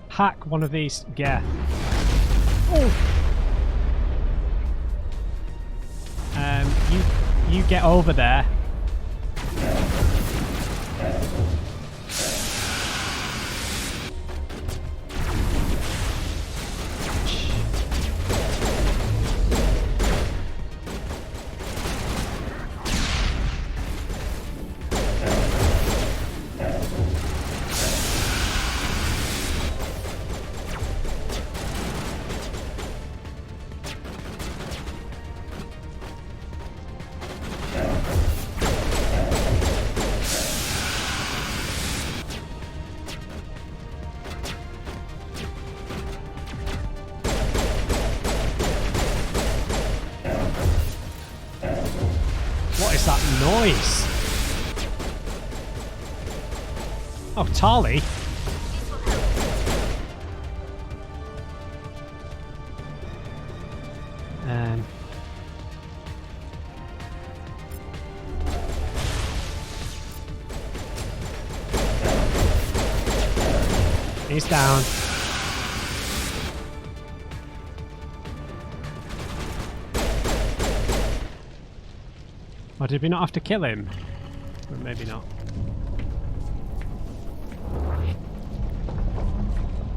Hack one of these. Geth. Oh! You get over there. What is that noise? Oh, Tali. He's down. Or did we not have to kill him? Or maybe not.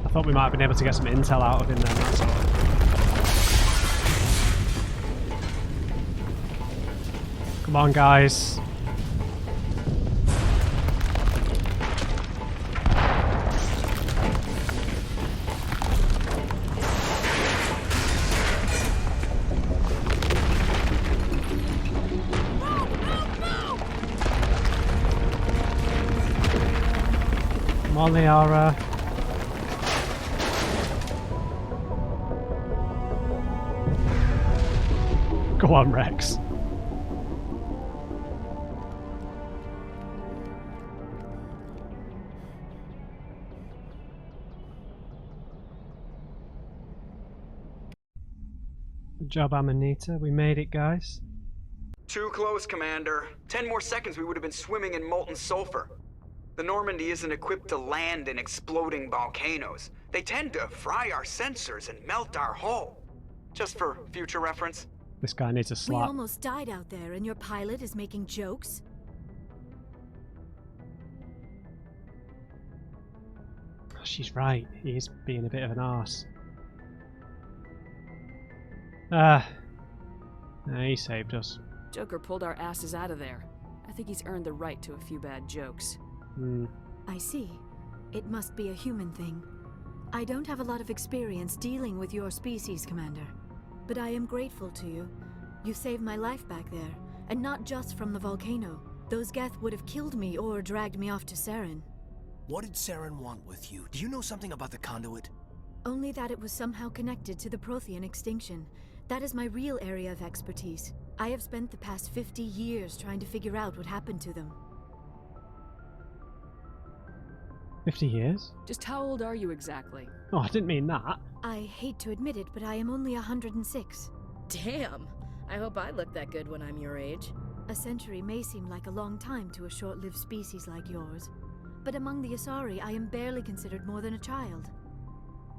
I thought we might have been able to get some intel out of him then, that's all. Come on, guys. Come on, Liara. Go on, Rex. Good job, Amanita. We made it, guys. Too close, Commander. 10 more seconds we would have been swimming in molten sulfur. The Normandy isn't equipped to land in exploding volcanoes. They tend to fry our sensors and melt our hull. Just for future reference. This guy needs a We slap. almost died out there, and your pilot is making jokes? She's right. He's being a bit of an arse. He saved us. Joker pulled our asses out of there. I think he's earned the right to a few bad jokes. I see. It must be a human thing. I don't have a lot of experience dealing with your species, Commander. But I am grateful to you. You saved my life back there, and not just from the volcano. Those Geth would have killed me or dragged me off to Saren. What did Saren want with you? Do you know something about the conduit? Only that it was somehow connected to the Prothean extinction. That is my real area of expertise. I have spent the past 50 years trying to figure out what happened to them. 50 years? Just how old are you exactly? Oh, I didn't mean that. I hate to admit it, but I am only 106. Damn! I hope I look that good when I'm your age. A century may seem like a long time to a short-lived species like yours, but among the Asari, I am barely considered more than a child.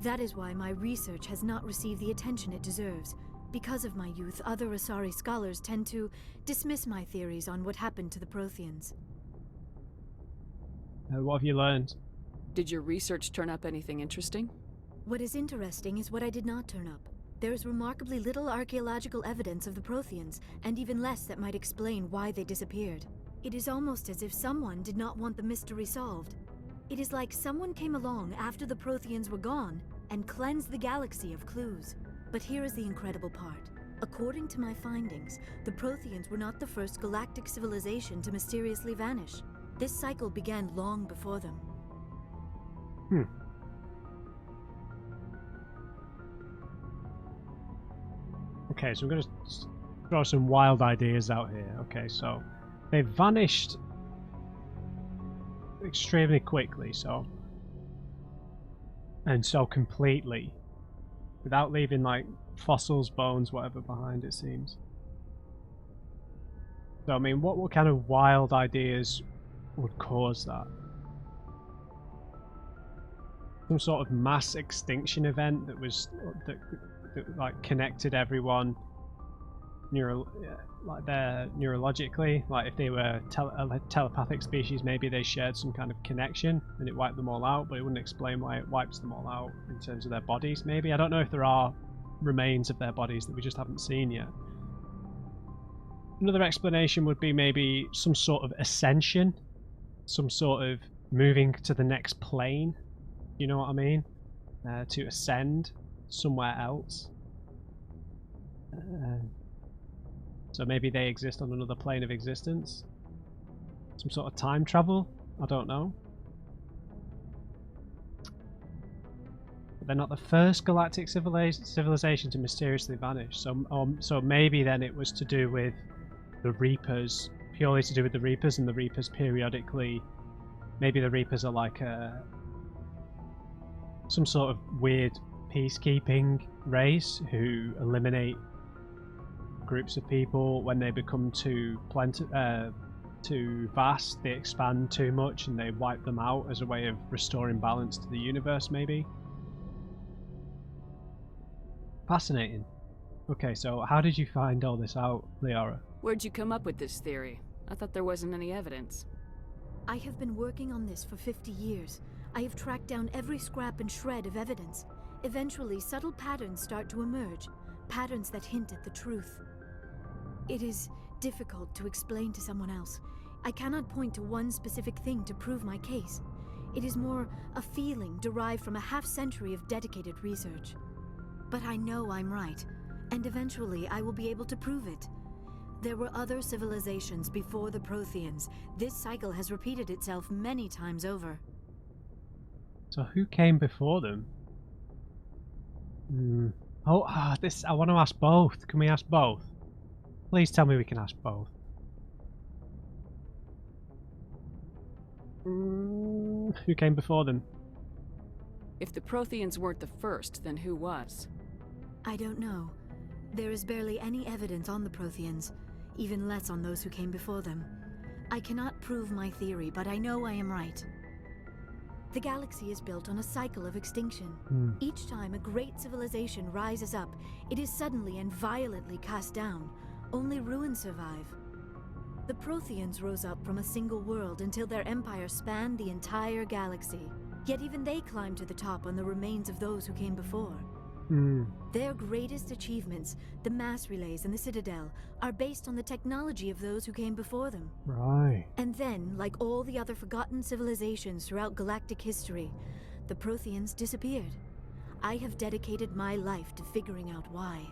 That is why my research has not received the attention it deserves. Because of my youth, other Asari scholars tend to dismiss my theories on what happened to the Protheans. What have you learned? Did your research turn up anything interesting? What is interesting is what I did not turn up. There is remarkably little archaeological evidence of the Protheans, and even less that might explain why they disappeared. It is almost as if someone did not want the mystery solved. It is like someone came along after the Protheans were gone and cleansed the galaxy of clues. But here is the incredible part. According to my findings, the Protheans were not the first galactic civilization to mysteriously vanish. This cycle began long before them. Okay, so I'm going to throw some wild ideas out here. Okay, so they vanished extremely quickly, so completely, without leaving like fossils, bones, whatever behind, it seems. So I mean, what kind of wild ideas would cause that? Some sort of mass extinction event that was that like connected everyone neurologically, like if they were a telepathic species, maybe they shared some kind of connection and it wiped them all out, but it wouldn't explain why it wipes them all out in terms of their bodies. Maybe, I don't know if there are remains of their bodies that we just haven't seen yet. Another explanation would be maybe some sort of ascension, some sort of moving to the next plane, you know what I mean, to ascend somewhere else. So maybe they exist on another plane of existence. Some sort of time travel? I don't know. But they're not the first galactic civilization to mysteriously vanish. So maybe then it was to do with the Reapers, purely to do with the Reapers, and the Reapers periodically... Maybe the Reapers are like some sort of weird peacekeeping race who eliminate groups of people when they become too vast. They expand too much and they wipe them out as a way of restoring balance to the universe, maybe. Fascinating. Okay, so how did you find all this out, Liara? Where'd you come up with this theory? I thought there wasn't any evidence. I have been working on this for 50 years. I have tracked down every scrap and shred of evidence. Eventually, subtle patterns start to emerge, patterns that hint at the truth. It is difficult to explain to someone else. I cannot point to one specific thing to prove my case. It is more a feeling derived from a half-century of dedicated research. But I know I'm right, and eventually I will be able to prove it. There were other civilizations before the Protheans. This cycle has repeated itself many times over. So who came before them? This, I want to ask both. Can we ask both? Please tell me we can ask both. Who came before them? If the Protheans weren't the first, then who was? I don't know. There is barely any evidence on the Protheans, even less on those who came before them. I cannot prove my theory, but I know I am right. The galaxy is built on a cycle of extinction. Each time a great civilization rises up, it is suddenly and violently cast down. Only ruins survive. The Protheans rose up from a single world until their empire spanned the entire galaxy. Yet even they climbed to the top on the remains of those who came before. Their greatest achievements, the mass relays and the Citadel, are based on the technology of those who came before them. Right. And then, like all the other forgotten civilizations throughout galactic history, the Protheans disappeared. I have dedicated my life to figuring out why.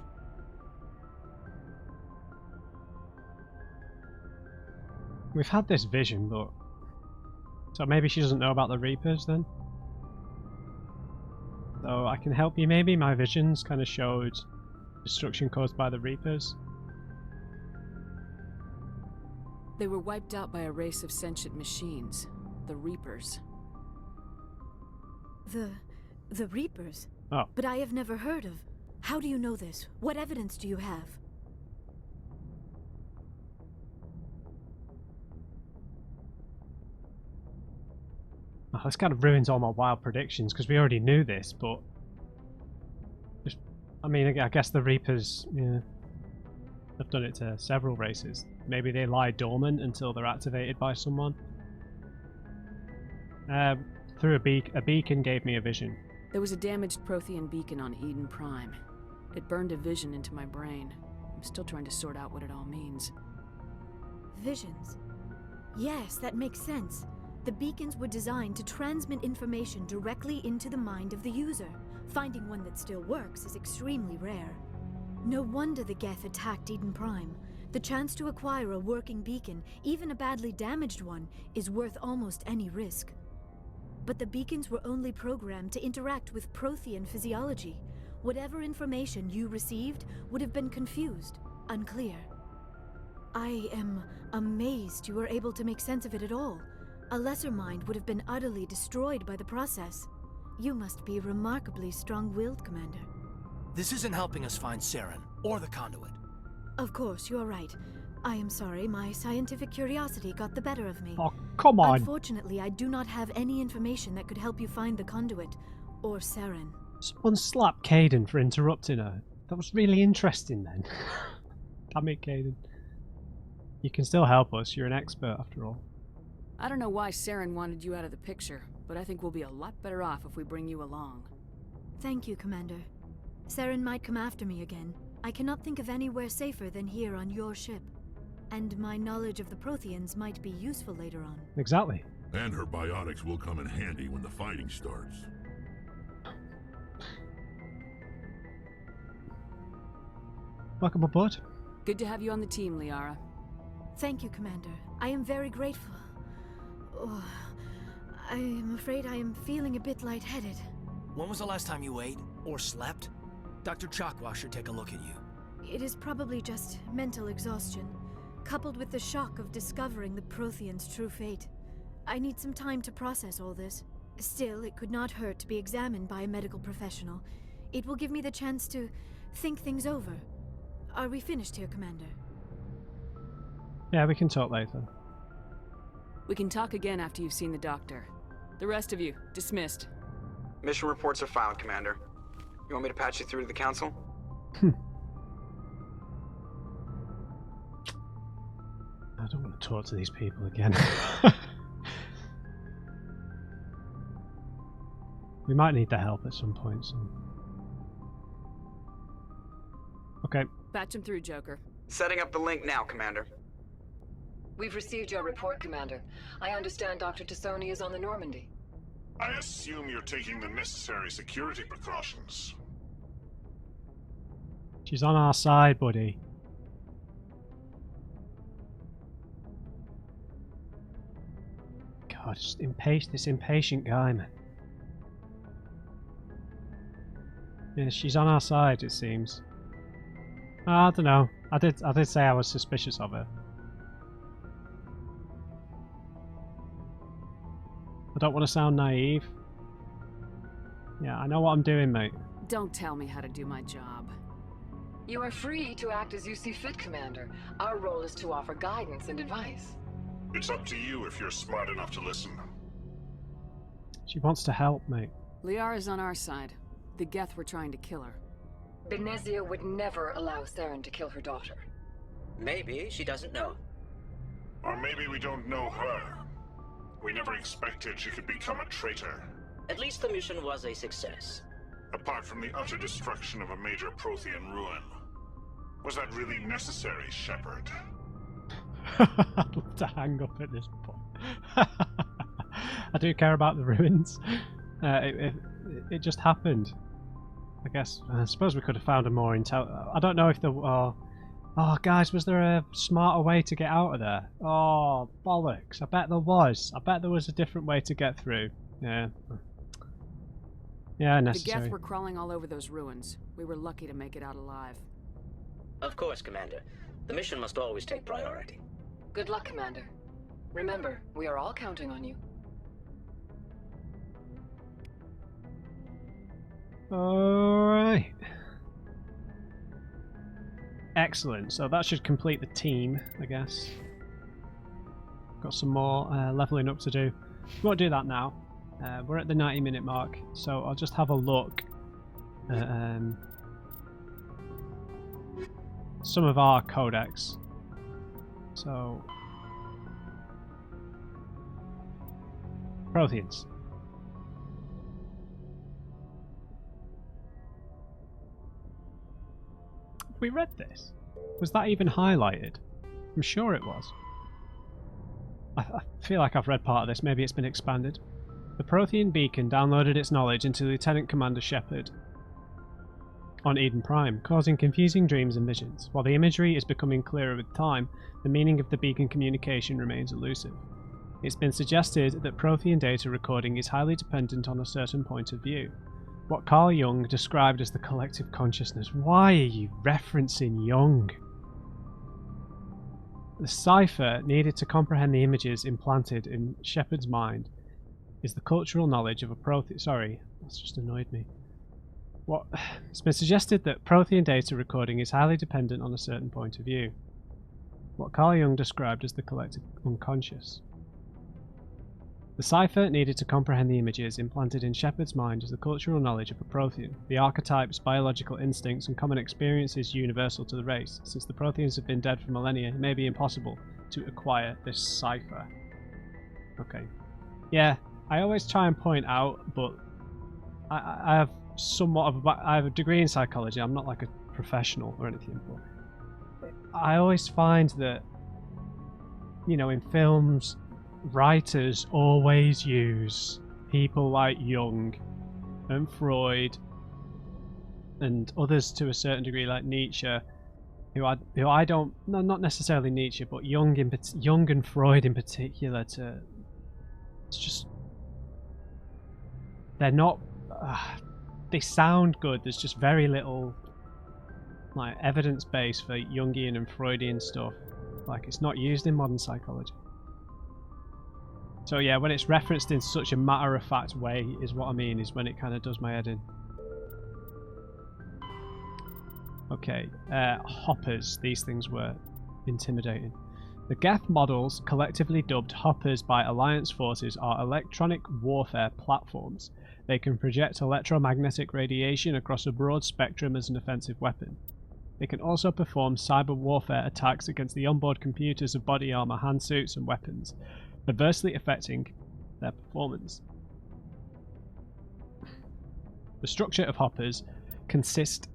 We've had this vision, but... So maybe she doesn't know about the Reapers then? So I can help you maybe? My visions kind of showed destruction caused by the Reapers. They were wiped out by a race of sentient machines, the Reapers. The Reapers? Oh. But I have never heard of... How do you know this? What evidence do you have? Oh, this kind of ruins all my wild predictions, because we already knew this, but... I mean, I guess the Reapers, yeah, they've done it to several races. Maybe they lie dormant until they're activated by someone. Through a beacon gave me a vision. There was a damaged Prothean beacon on Eden Prime. It burned a vision into my brain. I'm still trying to sort out what it all means. Visions. Yes, that makes sense. The beacons were designed to transmit information directly into the mind of the user. Finding one that still works is extremely rare. No wonder the Geth attacked Eden Prime. The chance to acquire a working beacon, even a badly damaged one, is worth almost any risk. But the beacons were only programmed to interact with Prothean physiology. Whatever information you received would have been confused, unclear. I am amazed you were able to make sense of it at all. A lesser mind would have been utterly destroyed by the process. You must be remarkably strong-willed, Commander. This isn't helping us find Saren, or the conduit. Of course, you're right. I am sorry, my scientific curiosity got the better of me. Oh, come on! Unfortunately, I do not have any information that could help you find the conduit, or Saren. Someone slapped Caden for interrupting her. That was really interesting then. Damn it, Caden. You can still help us, you're an expert after all. I don't know why Saren wanted you out of the picture, but I think we'll be a lot better off if we bring you along. Thank you, Commander. Saren might come after me again. I cannot think of anywhere safer than here on your ship. And my knowledge of the Protheans might be useful later on. Exactly. And her biotics will come in handy when the fighting starts. Welcome aboard. Good to have you on the team, Liara. Thank you, Commander. I am very grateful. Oh, I am afraid I am feeling a bit lightheaded. When was the last time you ate, or slept? Dr. Chakwa should take a look at you. It is probably just mental exhaustion, coupled with the shock of discovering the Protheans' true fate. I need some time to process all this. Still, it could not hurt to be examined by a medical professional. It will give me the chance to think things over. Are we finished here, Commander? Yeah, we can talk later. We can talk again after you've seen the doctor. The rest of you, dismissed. Mission reports are filed, Commander. You want me to patch you through to the Council? I don't want to talk to these people again. We might need their help at some point, so... Okay. Patch him through, Joker. Setting up the link now, Commander. We've received your report, Commander. I understand Dr. Tassoni is on the Normandy. I assume you're taking the necessary security precautions. She's on our side, buddy. God, just this impatient guy, man. Yeah, she's on our side, it seems. I don't know. I did say I was suspicious of her. I don't want to sound naive. Yeah, I know what I'm doing, mate. Don't tell me how to do my job. You are free to act as you see fit, Commander. Our role is to offer guidance and advice. It's up to you if you're smart enough to listen. She wants to help, mate. Liara's on our side. The Geth were trying to kill her. Benezia would never allow Saren to kill her daughter. Maybe she doesn't know. Or maybe we don't know her. We never expected she could become a traitor. At least the mission was a success. Apart from the utter destruction of a major Prothean ruin. Was that really necessary, Shepard? I'd love to hang up at this point. I do care about the ruins. It just happened. I suppose we could have found a more intel. I don't know if there. Oh, guys, was there a smarter way to get out of there? Oh, bollocks! I bet there was. I bet there was a different way to get through. Yeah. Yeah, necessary. The Geth were crawling all over those ruins. We were lucky to make it out alive. Of course, Commander. The mission must always take priority. Good luck, Commander. Remember, we are all counting on you. Alright. Excellent. So that should complete the team, I guess. Got some more leveling up to do. We won't do that now. We're at the 90-minute mark, so I'll just have a look at some of our codex. So, Protheans. We read this. Was that even highlighted? I'm sure it was. I feel like I've read part of this. Maybe it's been expanded. The Prothean beacon downloaded its knowledge into Lieutenant Commander Shepard on Eden Prime, causing confusing dreams and visions. While the imagery is becoming clearer with time, the meaning of the beacon communication remains elusive. It's been suggested that Prothean data recording is highly dependent on a certain point of view. What Carl Jung described as the collective consciousness. Why are you referencing Jung? The cipher needed to comprehend the images implanted in Shepard's mind is the cultural knowledge of a Prothean. Sorry, that's just annoyed me. It's been suggested that Prothean data recording is highly dependent on a certain point of view. What Carl Jung described as the collective unconscious. The cipher needed to comprehend the images implanted in Shepard's mind as the cultural knowledge of a Prothean, the archetypes, biological instincts, and common experiences universal to the race. Since the Protheans have been dead for millennia, it may be impossible to acquire this cipher. Okay. Yeah, I always try and point out, but I have somewhat of I have a degree in psychology. I'm not like a professional or anything, but I always find that, you know, in films, writers always use people like Jung and Freud and others to a certain degree, like Nietzsche, who I don't, no, not necessarily Nietzsche, but Jung and Freud in particular. It's just they're not. They sound good. There's just very little like evidence base for Jungian and Freudian stuff. Like, it's not used in modern psychology. So yeah, when it's referenced in such a matter-of-fact way is what I mean, is when it kind of does my head in. Okay, hoppers. These things were intimidating. The Geth models, collectively dubbed hoppers by Alliance forces, are electronic warfare platforms. They can project electromagnetic radiation across a broad spectrum as an offensive weapon. They can also perform cyber warfare attacks against the onboard computers of body armor, hand suits, and weapons, adversely affecting their performance. The structure of hoppers consists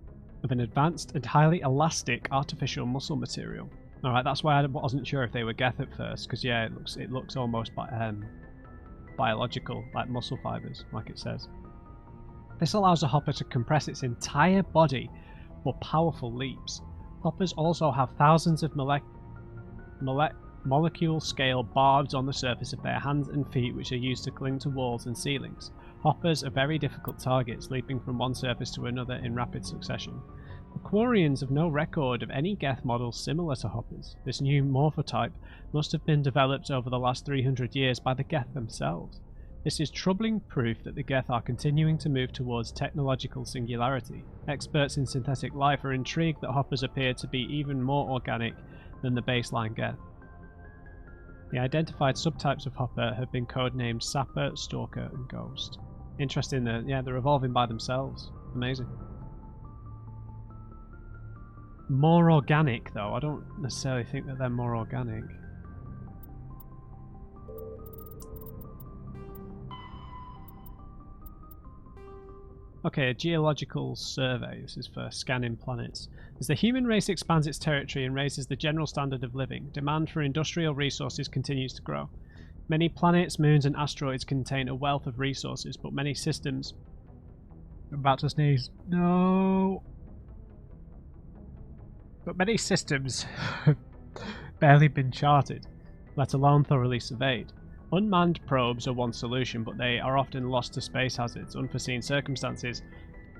of an advanced and highly elastic artificial muscle material. Alright, that's why I wasn't sure if they were Geth at first, because yeah, it looks almost biological, like muscle fibers, like it says. This allows a hopper to compress its entire body for powerful leaps. Hoppers also have thousands of molecule-scale barbs on the surface of their hands and feet, which are used to cling to walls and ceilings. Hoppers are very difficult targets, leaping from one surface to another in rapid succession. The Quarians have no record of any Geth models similar to hoppers. This new morphotype must have been developed over the last 300 years by the Geth themselves. This is troubling proof that the Geth are continuing to move towards technological singularity. Experts in synthetic life are intrigued that hoppers appear to be even more organic than the baseline Geth. The identified subtypes of hopper have been codenamed Sapper, Stalker, and Ghost. Interesting that, yeah, they're evolving by themselves. Amazing. More organic, though. I don't necessarily think that they're more organic. Okay, a geological survey. This is for scanning planets. As the human race expands its territory and raises the general standard of living, demand for industrial resources continues to grow. Many planets, moons, and asteroids contain a wealth of resources, but many systems... I'm about to sneeze. No! But many systems have barely been charted, let alone thoroughly surveyed. Unmanned probes are one solution, but they are often lost to space hazards, unforeseen circumstances,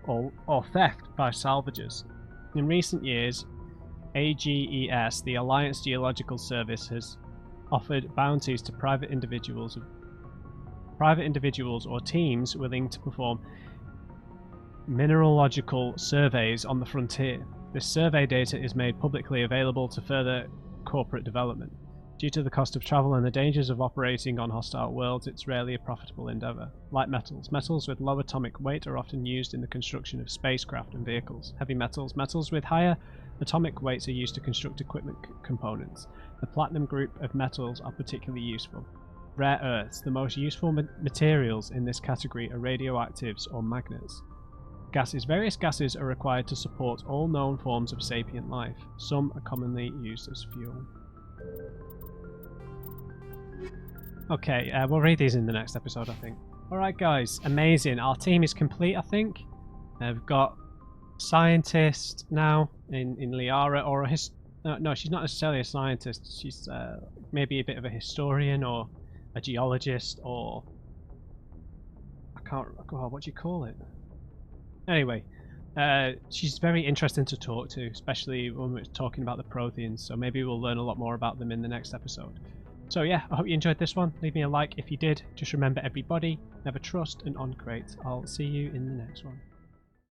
or theft by salvagers. In recent years, AGES, the Alliance Geological Service, has offered bounties to private individuals or teams willing to perform mineralogical surveys on the frontier. This survey data is made publicly available to further corporate development. Due to the cost of travel and the dangers of operating on hostile worlds, it's rarely a profitable endeavour. Light metals. Metals with low atomic weight are often used in the construction of spacecraft and vehicles. Heavy metals. Metals with higher Atomic weights are used to construct equipment components. The platinum group of metals are particularly useful. Rare earths. The most useful materials in this category are radioactives or magnets. Gases. Various gases are required to support all known forms of sapient life. Some are commonly used as fuel. Okay, we'll read these in the next episode, I think. Alright guys, amazing. Our team is complete, I think. We've got scientist now in Liara, or a no, she's not necessarily a scientist. She's maybe a bit of a historian or a geologist, or I can't recall, what do you call it? Anyway, she's very interesting to talk to, especially when we're talking about the Protheans, so maybe we'll learn a lot more about them in the next episode. So yeah, I hope you enjoyed this one. Leave me a like if you did. Just remember, everybody, never trust and uncrate. I'll see you in the next one.